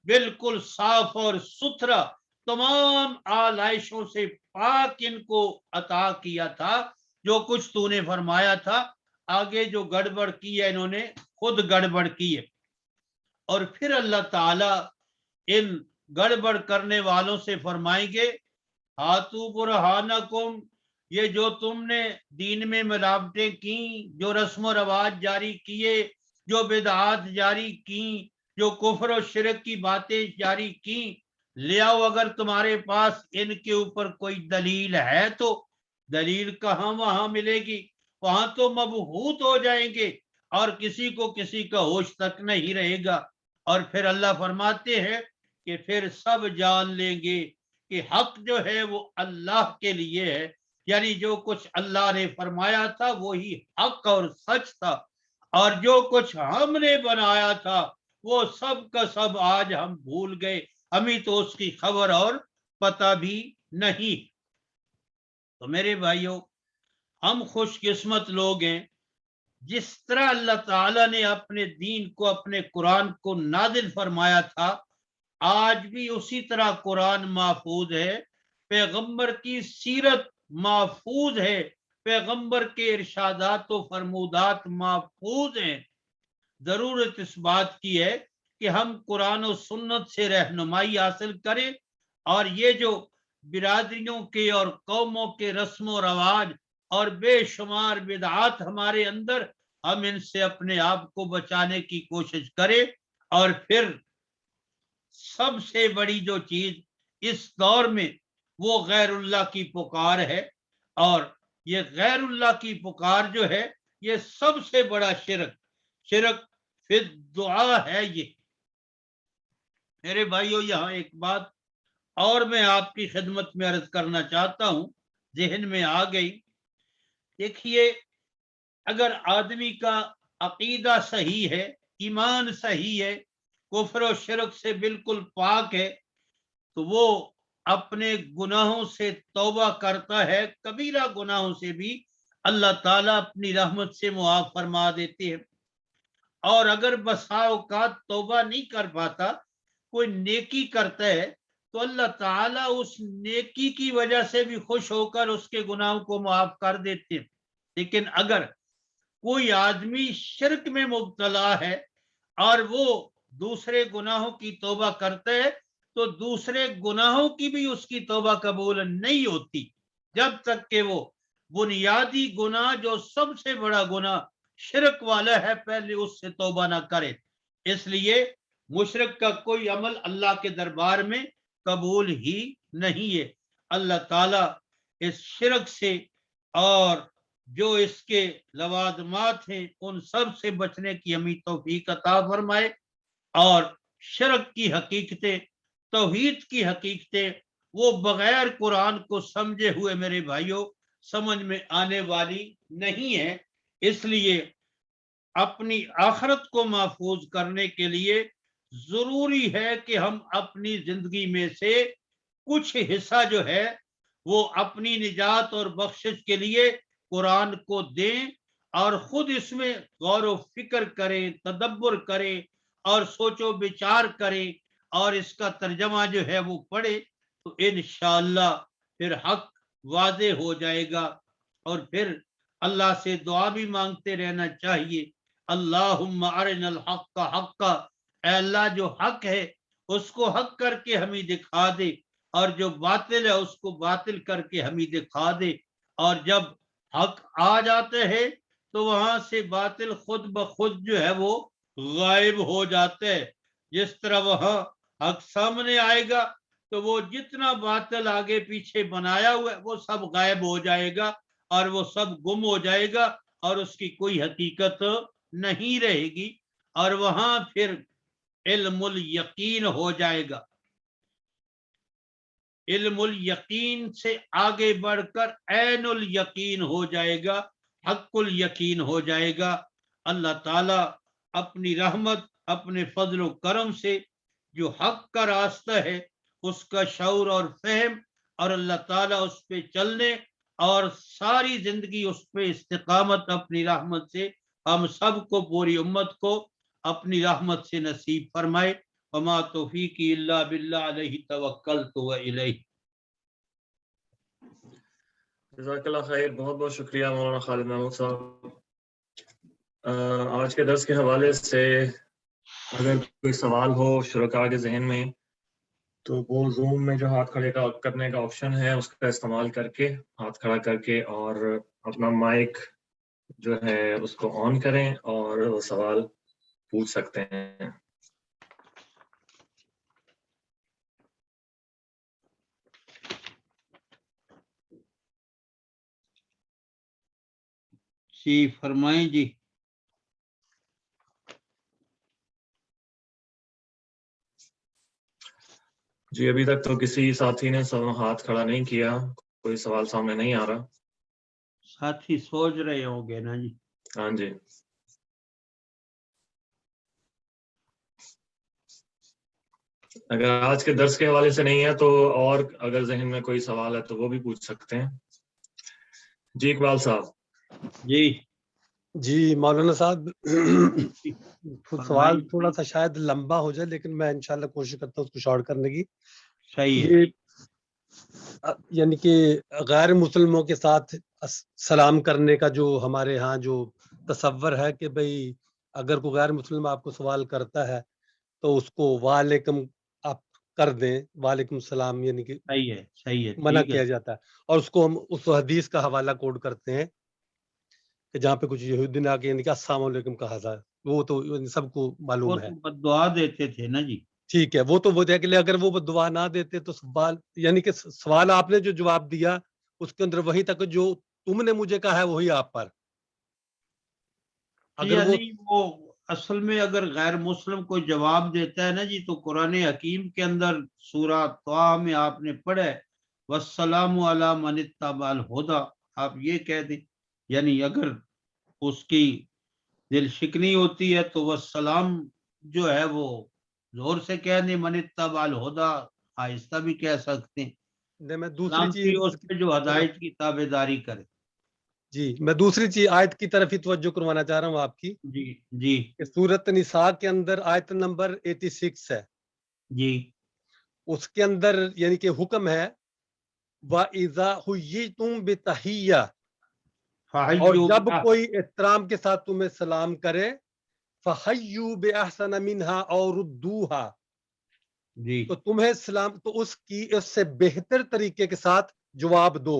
[SPEAKER 2] بالکل صاف اور ستھرا تمام آلائشوں سے پاک ان کو عطا کیا تھا. جو کچھ تو نے فرمایا تھا, آگے جو گڑبڑ کی ہے انہوں نے خود گڑبڑ کی ہے. اور پھر اللہ تعالیٰ ان گڑبڑ کرنے والوں سے فرمائیں گے ہاتو برہانکم، یہ جو تم نے دین میں ملاوٹیں کی، جو رسم و رواج جاری کیے، جو بدعات جاری کی، جو کفر و شرک کی باتیں جاری کی، لے آؤ اگر تمہارے پاس ان کے اوپر کوئی دلیل ہے تو۔ دلیل کہاں وہاں ملے گی، وہاں تو مبہوت ہو جائیں گے اور کسی کو کسی کا ہوش تک نہیں رہے گا۔ اور پھر اللہ فرماتے ہیں کہ پھر سب جان لیں گے کہ حق جو ہے وہ اللہ کے لیے ہے، یعنی جو کچھ اللہ نے فرمایا تھا وہی حق اور سچ تھا، اور جو کچھ ہم نے بنایا تھا وہ سب کا سب آج ہم بھول گئے، ہمیں تو اس کی خبر اور پتہ بھی نہیں۔ تو میرے بھائیوں، ہم خوش قسمت لوگ ہیں، جس طرح اللہ تعالیٰ نے اپنے دین کو، اپنے قرآن کو نازل فرمایا تھا، آج بھی اسی طرح قرآن محفوظ ہے، پیغمبر کی سیرت محفوظ ہے، پیغمبر کے ارشادات و فرمودات محفوظ ہیں۔ ضرورت اس بات کی ہے کہ ہم قرآن و سنت سے رہنمائی حاصل کریں، اور یہ جو برادریوں کے اور قوموں کے رسم و رواج اور بے شمار بدعات ہمارے اندر، ہم ان سے اپنے آپ کو بچانے کی کوشش کریں۔ اور پھر سب سے بڑی جو چیز اس دور میں وہ غیر اللہ کی پکار ہے، اور یہ غیر اللہ کی پکار جو ہے یہ سب سے بڑا شرک فی الدعا ہے۔ یہ میرے بھائیوں، یہاں ایک بات اور میں آپ کی خدمت میں عرض کرنا چاہتا ہوں، ذہن میں آ گئی۔ دیکھیے، اگر آدمی کا عقیدہ صحیح ہے، ایمان صحیح ہے، کفر و شرک سے بالکل پاک ہے، تو وہ اپنے گناہوں سے توبہ کرتا ہے، کبیرہ گناہوں سے بھی اللہ تعالیٰ اپنی رحمت سے معاف فرما دیتے ہیں۔ اور اگر بسا اوقات توبہ نہیں کر پاتا، کوئی نیکی کرتا ہے، تو اللہ تعالیٰ اس نیکی کی وجہ سے بھی خوش ہو کر اس کے گناہوں کو معاف کر دیتے ہیں۔ لیکن اگر کوئی آدمی شرک میں مبتلا ہے اور وہ دوسرے گناہوں کی توبہ کرتا ہے، تو دوسرے گناہوں کی بھی اس کی توبہ قبول نہیں ہوتی، جب تک کہ وہ بنیادی گناہ جو سب سے بڑا گناہ شرک والا ہے پہلے اس سے توبہ نہ کرے۔ اس لیے مشرک کا کوئی عمل اللہ کے دربار میں قبول ہی نہیں ہے۔ اللہ تعالیٰ اس شرک سے اور جو اس کے لوازمات ہیں ان سب سے بچنے کی ہمیں توفیق عطا فرمائے، اور شرک کی حقیقتیں، توحید کی حقیقتیں وہ بغیر قرآن کو سمجھے ہوئے میرے بھائیوں سمجھ میں آنے والی نہیں ہے۔ اس لیے اپنی آخرت کو محفوظ کرنے کے لیے ضروری ہے کہ ہم اپنی زندگی میں سے کچھ حصہ جو ہے وہ اپنی نجات اور بخشش کے لیے قرآن کو دیں، اور خود اس میں غور و فکر کریں، تدبر کریں اور سوچ و بچار کریں، اور اس کا ترجمہ جو ہے وہ پڑھیں، تو انشاءاللہ پھر حق واضح ہو جائے گا۔ اور پھر اللہ سے دعا بھی مانگتے رہنا چاہیے، اللہم ارنا الحق حقا، اے اللہ جو حق ہے اس کو حق کر کے ہمیں دکھا دے، اور جو باطل ہے اس کو باطل کر کے ہمیں دکھا دے۔ اور جب حق آ جاتے ہیں تو وہاں سے باطل خود بخود جو ہے وہ غائب ہو جاتے ہیں۔ جس طرح وہاں حق سامنے آئے گا تو وہ جتنا باطل آگے پیچھے بنایا ہوا ہے وہ سب غائب ہو جائے گا، اور وہ سب گم ہو جائے گا، اور اس کی کوئی حقیقت نہیں رہے گی، اور وہاں پھر علم الیقین ہو جائے گا۔ علم الیقین سے آگے بڑھ کر عین الیقین ہو جائے گا، حق الیقین ہو جائے گا۔ اللہ تعالیٰ اپنی رحمت، اپنے فضل و کرم سے جو حق کا راستہ ہے اس کا شعور اور فہم، اور اللہ تعالیٰ اس پہ چلنے اور ساری زندگی اس پہ استقامت اپنی رحمت سے ہم سب کو، پوری امت کو اپنی رحمت سے نصیب فرمائے۔ وما توفیقی الا باللہ علیہ توکلت و الیہ۔
[SPEAKER 1] جزاک اللہ خیر، بہت بہت شکریہ مولانا خالد محمود صاحب۔ آج کے درس کے حوالے سے اگر کوئی سوال ہو شرکاء کے ذہن میں تو وہ زوم میں جو ہاتھ کھڑے کرنے کا آپشن ہے اس کا استعمال کر کے ہاتھ کھڑا کر کے اور اپنا مائک جو ہے اس کو آن کریں اور وہ سوال پوچھ سکتے ہیں.
[SPEAKER 2] جی فرمائیں جی.
[SPEAKER 1] جی ابھی تک تو کسی ساتھی نے ہاتھ کھڑا نہیں کیا, کوئی سوال سامنے نہیں آ رہا.
[SPEAKER 2] ساتھی سوچ رہے ہوں گے نا جی.
[SPEAKER 1] ہاں جی. اگر آج کے درس کے حوالے سے نہیں ہے تو اور اگر ذہن میں کوئی سوال ہے تو وہ بھی پوچھ سکتے ہیں. جی اقبال صاحب.
[SPEAKER 2] جی
[SPEAKER 3] جی مولانا صاحب سوال
[SPEAKER 2] فرمائیں.
[SPEAKER 3] تھوڑا سا شاید لمبا ہو جائے لیکن میں انشاءاللہ کوشش کرتا ہوں اس کو شارٹ کرنے کی.
[SPEAKER 2] صحیح ہے.
[SPEAKER 3] یہ یعنی کہ غیر مسلموں کے ساتھ سلام کرنے کا جو ہمارے ہاں جو تصور ہے کہ بھئی اگر کوئی غیر مسلم آپ کو سوال کرتا ہے تو اس کو وعلیکم آپ کر دیں, وعلیکم السلام, یعنی کہ
[SPEAKER 2] صحیح ہے. صحیح ہے.
[SPEAKER 3] منع
[SPEAKER 2] ٹھیک
[SPEAKER 3] کیا
[SPEAKER 2] ہے.
[SPEAKER 3] جاتا ہے. اور اس کو ہم اس حدیث کا حوالہ کوڈ کرتے ہیں کہ جہاں پہ کچھ یہودی نے آ کے یعنی کہ السلام علیکم کہا تھا, وہ تو سب کو
[SPEAKER 2] وہ
[SPEAKER 3] معلوم ہے.
[SPEAKER 2] تو بد دعا دیتے تھے نا جی.
[SPEAKER 3] ٹھیک ہے, وہ تو وہ ہے کہ اگر وہ دعا نہ دیتے تو سوال یعنی کہ سوال آپ نے جو جواب دیا اس کے اندر وہی تک جو تم نے مجھے کہا ہے وہی آپ پر. اگر وہ
[SPEAKER 2] یعنی وہ اصل میں اگر غیر مسلم کو جواب دیتا ہے نا جی تو قرآن حکیم کے اندر سورہ طٰ میں آپ نے پڑھا ہے والسلام علی من اتبع الہدی, آپ یہ کہہ دیں. یعنی اگر اس کی دل شکنی ہوتی ہے تو والسلام جو ہے وہ زور سے کہہ دیں, من اتبع الہدی آہستہ بھی کہہ سکتے ہیں.
[SPEAKER 3] میں دوسری
[SPEAKER 2] سلام کی اس
[SPEAKER 3] چیز
[SPEAKER 2] پہ جو ہدایت کی تابع داری کرے.
[SPEAKER 3] جی میں دوسری چیز آیت کی طرف ہی توجہ کروانا چاہ رہا ہوں آپ کی
[SPEAKER 2] جی جی
[SPEAKER 3] کہ سورۃ نساء کے اندر آیت نمبر 86 ہے.
[SPEAKER 2] جی
[SPEAKER 3] اس کے اندر یعنی کہ حکم ہے وَإِذَا حُيِّيتُم بِتَحِيَّةٍ, اور جب کوئی احترام کے ساتھ تمہیں سلام کرے فَحَيُّوا بِأَحْسَنَ مِنْهَا أَوْ رُدُّوهَا,
[SPEAKER 2] جی
[SPEAKER 3] تو تمہیں سلام تو اس کی اس سے بہتر طریقے کے ساتھ جواب دو.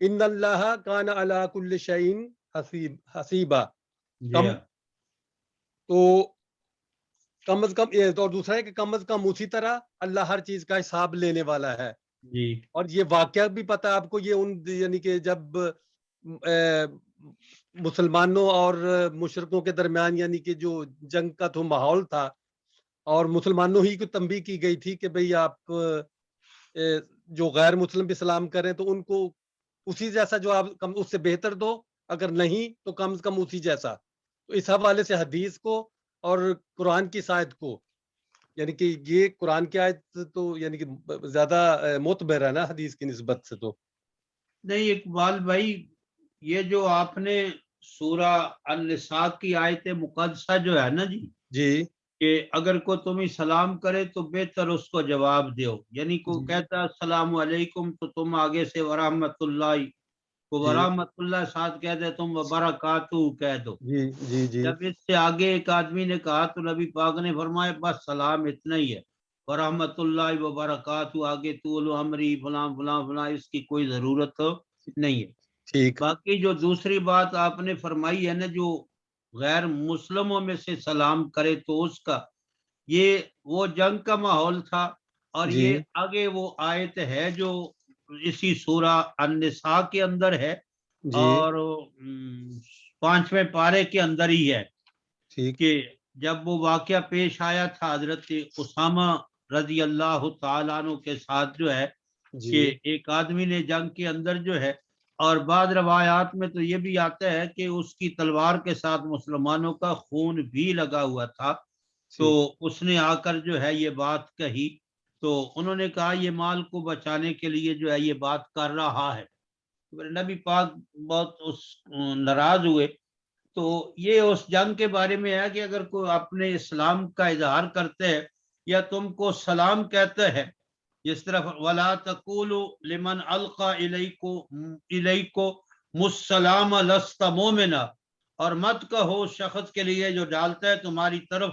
[SPEAKER 3] ان اللہ کان علی کل شیء حسیبا,
[SPEAKER 2] جی
[SPEAKER 3] تو کم از کم یہ, اور دوسرا ہے کہ کم از کم اسی طرح اللہ ہر چیز کا حساب لینے والا ہے.
[SPEAKER 2] جی
[SPEAKER 3] اور یہ واقعہ بھی پتہ ہے آپ کو, یہ ان یعنی کہ جب مسلمانوں اور مشرکوں کے درمیان یعنی کہ جو جنگ کا تو ماحول تھا اور مسلمانوں ہی کو تنبیہ کی گئی تھی کہ بھئی آپ جو غیر مسلم بھی سلام کریں تو ان کو اسی جیسا جو آپ اس سے بہتر دو, اگر نہیں تو کم از کم اسی جیسا. تو اس حوالے سے حدیث کو اور قرآن کی آیت کو یعنی کہ یہ قرآن کی آیت تو یعنی کہ زیادہ معتبر ہے نا حدیث کی نسبت سے. تو
[SPEAKER 2] نہیں اقبال بھائی, یہ جو آپ نے سورہ النساء کی آیت مقدسہ جو ہے نا جی
[SPEAKER 3] جی
[SPEAKER 2] کہ اگر کوئی تمہیں سلام کرے تو بہتر اس کو جواب دیو, یعنی کوئی کہتا ہے السلام علیکم تو تم آگے سے ورحمۃ اللہ کو ورحمۃ اللہ ساتھ کہہ دے, تم وبرکاتہ کہہ دو.
[SPEAKER 3] جی جی جی
[SPEAKER 2] جب اس سے آگے ایک آدمی نے کہا تو نبی پاک نے فرمایا بس سلام اتنا ہی ہے, ورحمۃ اللہ وبرکاتہ آگے طول عمری فلاں فلاں فلاں اس کی کوئی ضرورت نہیں ہے.
[SPEAKER 3] ٹھیک.
[SPEAKER 2] باقی جو دوسری بات آپ نے فرمائی ہے نا جو غیر مسلموں میں سے سلام کرے تو اس کا, یہ وہ جنگ کا ماحول تھا. اور
[SPEAKER 3] جی
[SPEAKER 2] یہ آگے وہ آیت ہے جو اسی سورہ النساء کے اندر ہے
[SPEAKER 3] جی
[SPEAKER 2] اور 5ویں پارے کے اندر ہی ہے
[SPEAKER 3] ٹھیک.
[SPEAKER 2] کہ جب وہ واقعہ پیش آیا تھا حضرت اسامہ رضی اللہ تعالیٰ عنہ کے ساتھ جو ہے
[SPEAKER 3] جی
[SPEAKER 2] کہ ایک آدمی نے جنگ کے اندر جو ہے, اور بعض روایات میں تو یہ بھی آتا ہے کہ اس کی تلوار کے ساتھ مسلمانوں کا خون بھی لگا ہوا تھا, تو اس نے آ کر جو ہے یہ بات کہی تو انہوں نے کہا یہ مال کو بچانے کے لیے جو ہے یہ بات کر رہا ہے. نبی پاک بہت ناراض ہوئے. تو یہ اس جنگ کے بارے میں ہے کہ اگر کوئی اپنے اسلام کا اظہار کرتے ہیں یا تم کو سلام کہتے ہیں, جس طرح ولا تقولوا لمن القى اليكم السلام لست مؤمنا, اور مت کہو شخص کے لیے جو ڈالتا ہے تمہاری طرف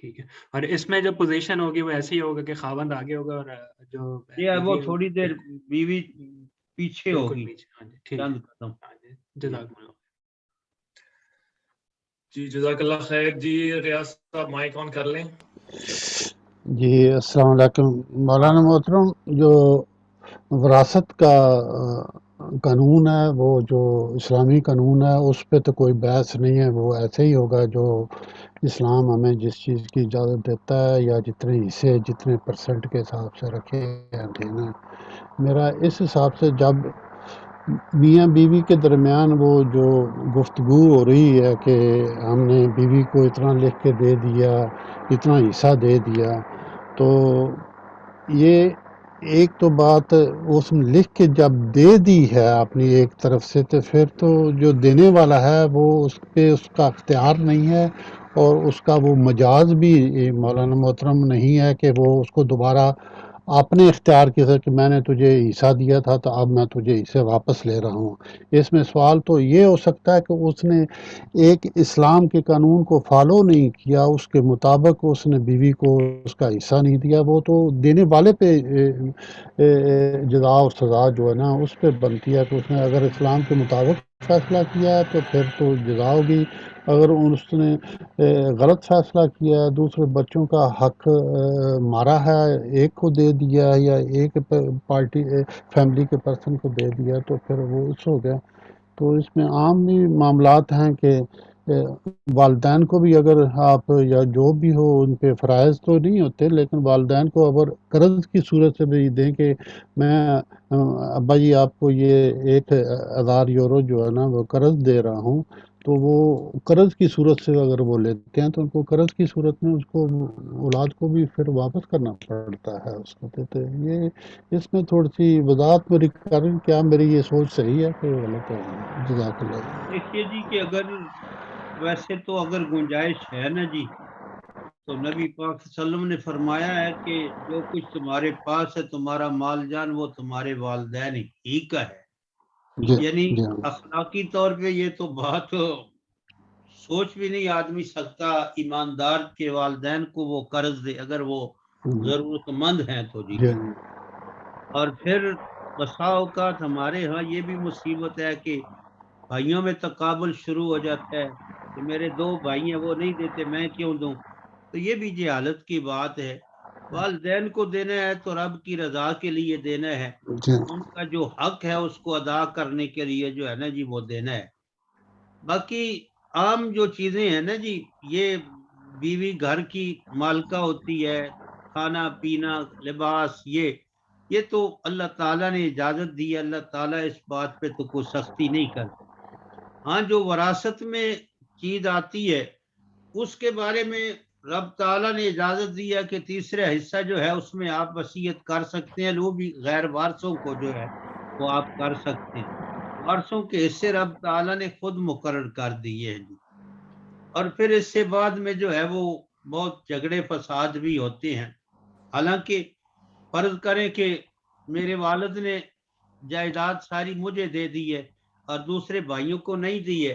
[SPEAKER 4] ٹھیک ہے. اور اس میں جو پوزیشن ہوگی وہ ایسی ہوگا کہ خاوند آگے ہوگا اور جو
[SPEAKER 2] وہ تھوڑی دیر بیوی پیچھے
[SPEAKER 4] بالکل
[SPEAKER 2] ہوگی
[SPEAKER 4] پیچھے. ہاں جی ٹھیک
[SPEAKER 2] چند
[SPEAKER 4] ہے.
[SPEAKER 2] قدم.
[SPEAKER 4] ہاں جی جزاک اللہ.
[SPEAKER 1] جی جزاک اللہ خیر. جی ریاض صاحب مائک آن کر لیں.
[SPEAKER 5] جی السلام علیکم مولانا محترم. جو وراثت کا قانون ہے وہ جو اسلامی قانون ہے اس پہ تو کوئی بحث نہیں ہے, وہ ایسے ہی ہوگا جو اسلام ہمیں جس چیز کی اجازت دیتا ہے یا جتنے حصے جتنے پرسنٹ کے حساب سے رکھے ہیں دینا. میرا اس حساب سے جب میاں بیوی کے درمیان وہ جو گفتگو ہو رہی ہے کہ ہم نے بیوی کو اتنا لکھ کے دے دیا, اتنا حصہ دے دیا, تو یہ ایک تو بات اس نے لکھ کے جب دے دی ہے اپنی ایک طرف سے, تو پھر تو جو دینے والا ہے وہ اس پہ اس کا اختیار نہیں ہے, اور اس کا وہ مجاز بھی مولانا محترم نہیں ہے کہ وہ اس کو دوبارہ اپنے اختیار کے ساتھ کہ میں نے تجھے حصہ دیا تھا تو اب میں تجھے حصے واپس لے رہا ہوں. اس میں سوال تو یہ ہو سکتا ہے کہ اس نے ایک اسلام کے قانون کو فالو نہیں کیا, اس کے مطابق اس نے بیوی کو اس کا حصہ نہیں دیا. وہ تو دینے والے پہ جزا اور سزا جو ہے نا اس پہ بنتی ہے کہ اس نے اگر اسلام کے مطابق فیصلہ کیا ہے تو پھر تو جزا ہوگی, اگر اس نے غلط فیصلہ کیا, دوسرے بچوں کا حق مارا ہے, ایک کو دے دیا یا ایک پارٹی فیملی کے پرسن کو دے دیا, تو پھر وہ اس ہو گیا. تو اس میں عام بھی معاملات ہیں کہ والدین کو بھی اگر آپ یا جو بھی ہو ان پہ فرائض تو نہیں ہوتے, لیکن والدین کو اگر قرض کی صورت سے بھی دیں کہ میں ابا جی آپ کو یہ 1,000 یورو جو ہے نا وہ قرض دے رہا ہوں, تو وہ قرض کی صورت سے اگر وہ لیتے ہیں تو ان کو قرض کی صورت میں اس کو اولاد کو بھی پھر واپس کرنا پڑتا ہے اس کو دیتے. یہ اس میں تھوڑی سی وضاحت میری کریں, کیا میری یہ سوچ صحیح ہے کہ غلط ہے؟ جزاک اللہ.
[SPEAKER 2] دیکھیے جی کہ اگر ویسے تو اگر گنجائش ہے نا جی, تو نبی پاک صلی اللہ علیہ وسلم نے فرمایا ہے کہ جو کچھ تمہارے پاس ہے تمہارا مال جان وہ تمہارے والدین ہی کا ہے.
[SPEAKER 5] جی
[SPEAKER 2] یعنی
[SPEAKER 5] جی
[SPEAKER 2] اخلاقی طور پہ یہ تو بات سوچ بھی نہیں آدمی سکتا ایماندار کے والدین کو وہ قرض دے اگر وہ ضرورت مند ہیں تو جی.
[SPEAKER 5] جی
[SPEAKER 2] اور پھر بسا اوقات ہمارے ہاں یہ بھی مصیبت ہے کہ بھائیوں میں تقابل شروع ہو جاتا ہے کہ میرے 2 بھائی ہیں وہ نہیں دیتے میں کیوں دوں. تو یہ بھی جہالت کی بات ہے. والدین کو دینا ہے تو رب کی رضا کے لیے دینا ہے,
[SPEAKER 5] جی
[SPEAKER 2] ان کا جو حق ہے اس کو ادا کرنے کے لیے جو ہے نا جی وہ دینا ہے. باقی عام جو چیزیں ہیں نا جی, یہ بیوی گھر کی مالکہ ہوتی ہے, کھانا پینا لباس یہ تو اللہ تعالیٰ نے اجازت دی ہے, اللہ تعالیٰ اس بات پہ تو کوئی سختی نہیں کرتا. ہاں جو وراثت میں چیز آتی ہے اس کے بارے میں رب تعالیٰ نے اجازت دی ہے کہ تیسرا حصہ جو ہے اس میں آپ وصیت کر سکتے ہیں, وہ بھی غیر وارثوں کو جو ہے وہ آپ کر سکتے ہیں. وارثوں کے حصے رب تعالیٰ نے خود مقرر کر دیے ہیں جی. اور پھر اس سے بعد میں جو ہے وہ بہت جھگڑے فساد بھی ہوتے ہیں. حالانکہ فرض کریں کہ میرے والد نے جائیداد ساری مجھے دے دی ہے اور دوسرے بھائیوں کو نہیں دی ہے,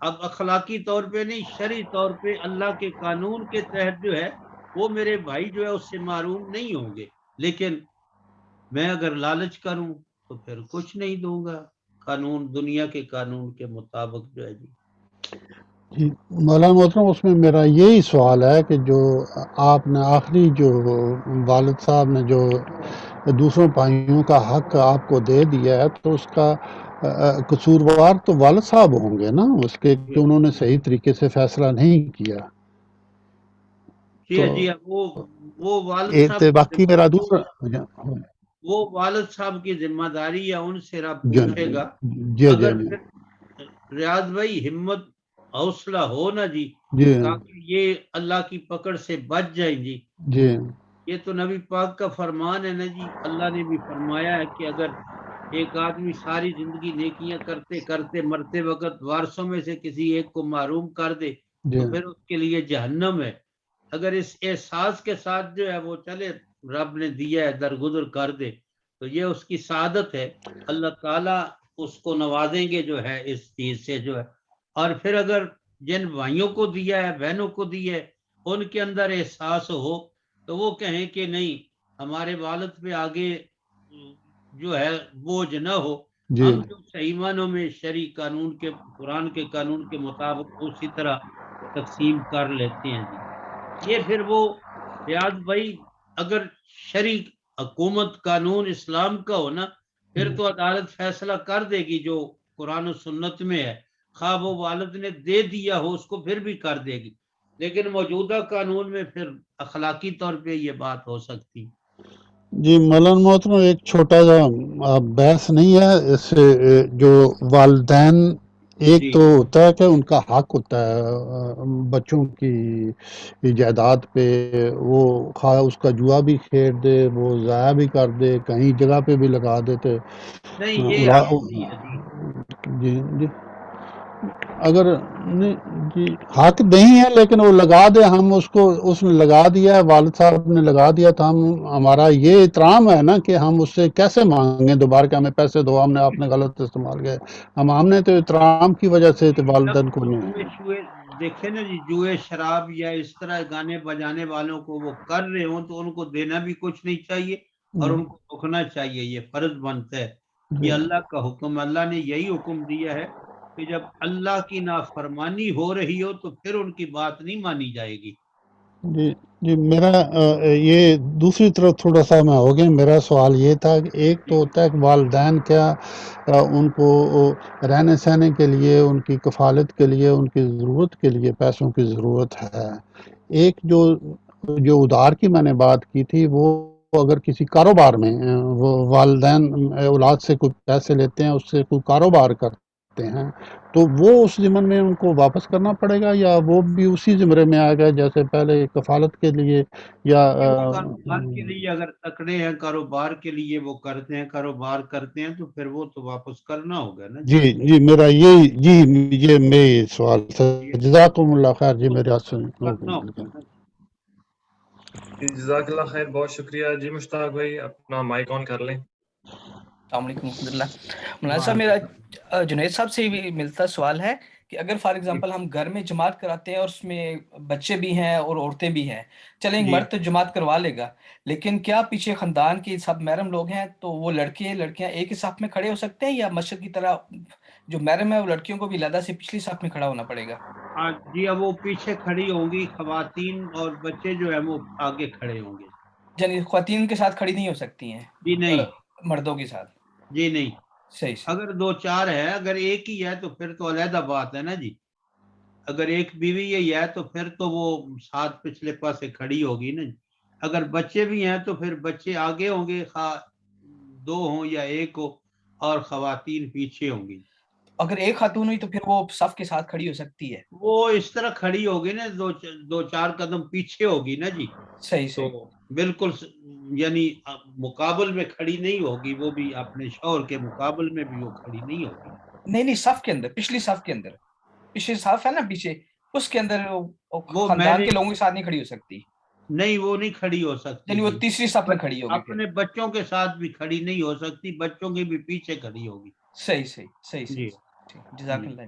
[SPEAKER 2] اب اخلاقی طور پہ نہیں شرعی طور پہ اللہ کے قانون کے تحت جو ہے وہ میرے بھائی جو ہے اس سے محروم نہیں ہوں گے. لیکن میں اگر لالچ کروں تو پھر کچھ نہیں دوں گا, قانون دنیا کے قانون کے مطابق جو ہے جی.
[SPEAKER 5] جی مولانا محترم, اس میں میرا یہی سوال ہے کہ جو آپ نے آخری جو والد صاحب نے جو دوسروں بھائیوں کا حق آپ کو دے دیا ہے, تو اس کا قصوروار تو والد صاحب ہوں گے نا اس کے, کہ انہوں نے صحیح طریقے سے فیصلہ نہیں کیا.
[SPEAKER 2] جی
[SPEAKER 5] تو
[SPEAKER 2] جی وہ والد صاحب
[SPEAKER 5] باقی میرا دوسرا
[SPEAKER 2] وہ والد صاحب کی ذمہ داری ہے, ان سے رب
[SPEAKER 5] جی
[SPEAKER 2] پوچھے گا.
[SPEAKER 5] جی
[SPEAKER 2] اگر
[SPEAKER 5] جی
[SPEAKER 2] پھر ریاض بھائی ہمت حوصلہ ہو نا جی,
[SPEAKER 5] جی
[SPEAKER 2] تاکہ یہ اللہ کی پکڑ سے بچ جائیں جی.
[SPEAKER 5] جی
[SPEAKER 2] یہ تو نبی پاک کا فرمان ہے نا جی, اللہ نے بھی فرمایا ہے کہ اگر ایک آدمی ساری زندگی نیکیاں کرتے کرتے مرتے وقت وارثوں میں سے کسی ایک کو محروم کر دے
[SPEAKER 5] جی
[SPEAKER 2] تو پھر اس کے لیے جہنم ہے. اگر اس احساس کے ساتھ جو ہے وہ چلے رب نے دیا ہے درگزر کر دے تو یہ اس کی سعادت ہے, اللہ تعالیٰ اس کو نوازیں گے جو ہے اس چیز سے جو ہے. اور پھر اگر جن بھائیوں کو دیا ہے بہنوں کو دی ہے ان کے اندر احساس ہو تو وہ کہیں کہ نہیں ہمارے والد پہ آگے جو ہے بوجھ نہ ہو،
[SPEAKER 5] جی
[SPEAKER 2] ہم جو صحیح معنوں میں شرعی قانون کے قرآن کے قانون کے مطابق اسی طرح تقسیم کر لیتے ہیں جی. یہ پھر وہ ریاض بھائی اگر شرعی حکومت قانون اسلام کا ہو نا پھر تو عدالت فیصلہ کر دے گی جو قرآن و سنت میں ہے، خواہ وہ والد نے دے دیا ہو اس کو پھر بھی کر دے گی، لیکن موجودہ قانون میں پھر اخلاقی طور پہ یہ بات ہو سکتی.
[SPEAKER 5] جی مولانا محترم ایک چھوٹا سا بحث نہیں ہے اس سے جو والدین ایک
[SPEAKER 2] جی
[SPEAKER 5] تو ہوتا ہے کہ ان کا حق ہوتا ہے بچوں کی جائیداد پہ، وہ خواہ اس کا جوا بھی کھیل دے، وہ ضائع بھی کر دے، کہیں جگہ پہ بھی لگا دیتے.
[SPEAKER 2] نہیں یہ حق نہیں ہے جی.
[SPEAKER 5] جی جی اگر نہیں جی حق نہیں ہے لیکن وہ لگا دے، ہم اس نے لگا دیا ہے، والد صاحب نے لگا دیا تھا، ہمارا یہ احترام ہے نا کہ ہم اس سے کیسے مانگیں دوبارہ کہ ہمیں پیسے دو، ہم نے آپ نے غلط استعمال کیا. ہم نے تو احترام کی وجہ سے والدین کو نہیں.
[SPEAKER 2] دیکھیں نا جی جوئے شراب یا اس طرح گانے بجانے والوں کو وہ کر رہے ہوں تو ان کو دینا بھی کچھ نہیں چاہیے اور ان کو روکنا چاہیے، یہ فرض بنتا ہے. یہ اللہ کا حکم، اللہ نے یہی حکم دیا ہے کہ جب اللہ کی نافرمانی ہو رہی ہو تو پھر ان کی بات نہیں مانی جائے گی.
[SPEAKER 5] جی جی میرا یہ دوسری طرف تھوڑا سا میں ہو گیا. میرا سوال یہ تھا کہ ایک تو ہوتا ہے کہ والدین کیا ان کو رہنے سہنے کے لیے، ان کی کفالت کے لیے، ان کی ضرورت کے لیے پیسوں کی ضرورت ہے. ایک جو ادار کی میں نے بات کی تھی وہ اگر کسی کاروبار میں وہ والدین اولاد سے کوئی پیسے لیتے ہیں، اس سے کوئی کاروبار کرتے ہیں تو وہ اس ضمن میں ان کو واپس کرنا پڑے گا یا وہ بھی اسی زمرے میں آئے گا جیسے پہلے کفالت کے لیے یا
[SPEAKER 2] کاروبار کے لیے اگر تکڑے ہیں، کاروبار کے لیے وہ کرتے ہیں، کاروبار کرتے ہیں تو پھر وہ تو واپس کرنا ہوگا نا.
[SPEAKER 5] جی جی میرا یہ میرے سوال تھا. جزاکم اللہ خیر جی. میرے ہاتھ سے
[SPEAKER 2] کرنا ہوگا نا.
[SPEAKER 1] جزاک اللہ خیر، بہت شکریہ جی. مشتاق بھائی اپنا مائک آن کر لیں.
[SPEAKER 6] السلام علیکم ورحمۃ اللہ. مولانا صاحب میرا جنید صاحب سے بھی ملتا سوال ہے کہ اگر فار ایگزامپل ہم گھر میں جماعت کراتے ہیں اور اس میں بچے بھی ہیں اور عورتیں بھی ہیں، چلیں ایک مرد تو جماعت کروا لے گا، لیکن کیا پیچھے خاندان کے سب محرم لوگ ہیں تو وہ لڑکے لڑکیاں ایک ہی صف میں کھڑے ہو سکتے ہیں یا مسجد کی طرح جو محرم ہے وہ لڑکیوں کو بھی علیحدہ سے پچھلی صف میں کھڑا ہونا پڑے گا؟
[SPEAKER 2] جی اب وہ پیچھے کھڑی ہوں گی، خواتین اور بچے جو ہے وہ آگے کھڑے ہوں گے.
[SPEAKER 6] یعنی خواتین کے ساتھ کھڑی نہیں ہو سکتی ہیں
[SPEAKER 2] جی نہیں،
[SPEAKER 6] مردوں کے ساتھ؟
[SPEAKER 2] جی نہیں.
[SPEAKER 6] صحیح.
[SPEAKER 2] اگر دو چار ہے، اگر ایک ہی ہے تو پھر تو علیحدہ بات ہے نا جی. اگر ایک بیوی یہی ہے تو پھر تو وہ ساتھ پچھلے پاسے کھڑی ہوگی نا. اگر بچے بھی ہیں تو پھر بچے آگے ہوں گے، دو ہوں یا ایک ہو، اور خواتین پیچھے ہوں گی.
[SPEAKER 6] اگر ایک خاتون ہوئی تو پھر وہ صف کے ساتھ کھڑی ہو سکتی ہے؟
[SPEAKER 2] وہ اس طرح کھڑی ہوگی نا، دو چار قدم پیچھے ہوگی نا جی.
[SPEAKER 6] صحیح.
[SPEAKER 2] تو بالکل یعنی مقابل میں کھڑی نہیں ہوگی، وہ بھی اپنے شوہر کے مقابل میں بھی وہ کھڑی نہیں ہوگی.
[SPEAKER 6] نہیں صف کے اندر، پچھلی صف کے اندر، پیچھے صف ہے نا پیچھے، اس کے اندر خاندان کے لوگوں کے ساتھ نہیں کھڑی ہو سکتی؟
[SPEAKER 2] نہیں وہ نہیں کھڑی ہو سکتی.
[SPEAKER 6] یعنی وہ تیسری صف میں کھڑی ہوگی،
[SPEAKER 2] اپنے بچوں کے ساتھ بھی کھڑی نہیں ہو سکتی، بچوں کی بھی پیچھے کھڑی ہوگی.
[SPEAKER 6] صحیح.
[SPEAKER 2] جی
[SPEAKER 6] جزاک اللہ.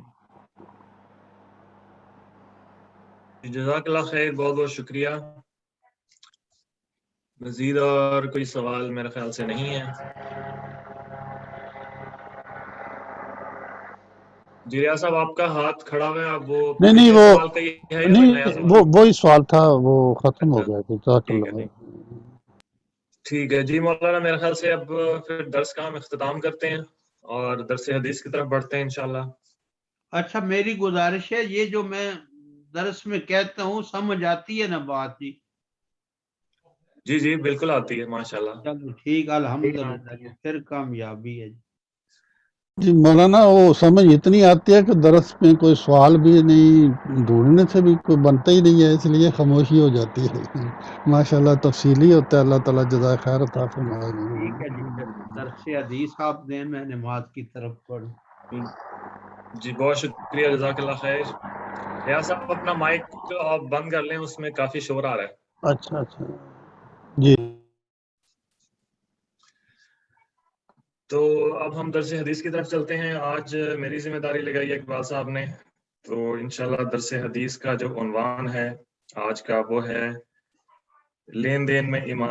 [SPEAKER 1] جزاک اللہ خیر، بہت بہت شکریہ. مزید اور کوئی سوال میرے خیال سے نہیں ہے. جی ریاض صاحب آپ کا ہاتھ کھڑا ہوا ہے، اب وہ
[SPEAKER 5] نہیں
[SPEAKER 1] پچھلے سوال کا یہ ہے یا کوئی نیا سوال؟
[SPEAKER 5] وہی سوال تھا، وہ ختم ہو گیا. جزاک اللہ.
[SPEAKER 1] ٹھیک ہے جی مولانا، میرے خیال سے اب پھر درس کا ہم اختتام کرتے ہیں اور درس حدیث کی طرف بڑھتے ہیں انشاءاللہ.
[SPEAKER 2] اچھا میری گزارش ہے، یہ جو میں درس میں کہتا ہوں سمجھ آتی ہے نا بات جی؟
[SPEAKER 1] جی بالکل آتی ہے ماشاءاللہ.
[SPEAKER 2] چلو ٹھیک، الحمدللہ پھر کامیابی ہے جی.
[SPEAKER 5] جی مولانا وہ سمجھ اتنی آتی ہے کہ درس میں کوئی سوال بھی نہیں ڈھونڈنے سے بھی کوئی بنتا ہی نہیں ہے، اس لیے خاموشی ہو جاتی ہے. ماشاءاللہ تفصیلی ہوتا ہے. اللہ تعالیٰ جزائے خیر عطا فرمائے.
[SPEAKER 2] ٹھیک ہے جی، پھر درس حدیث آپ دیں، میں نماز کی طرف پڑھوں.
[SPEAKER 1] جی بہت شکریہ، جزاک اللہ خیر. ریاض صاحب اپنا مائک آپ بند کر لیں، اس میں کافی شور آ رہا ہے.
[SPEAKER 5] اچھا جی.
[SPEAKER 1] تو اب ہم درس حدیث کی طرف چلتے ہیں. آج میری ذمہ داری لگائی ہے اقبال صاحب نے، تو انشاءاللہ درس حدیث کا جو عنوان ہے آج کا وہ ہے لین دین میں ایمان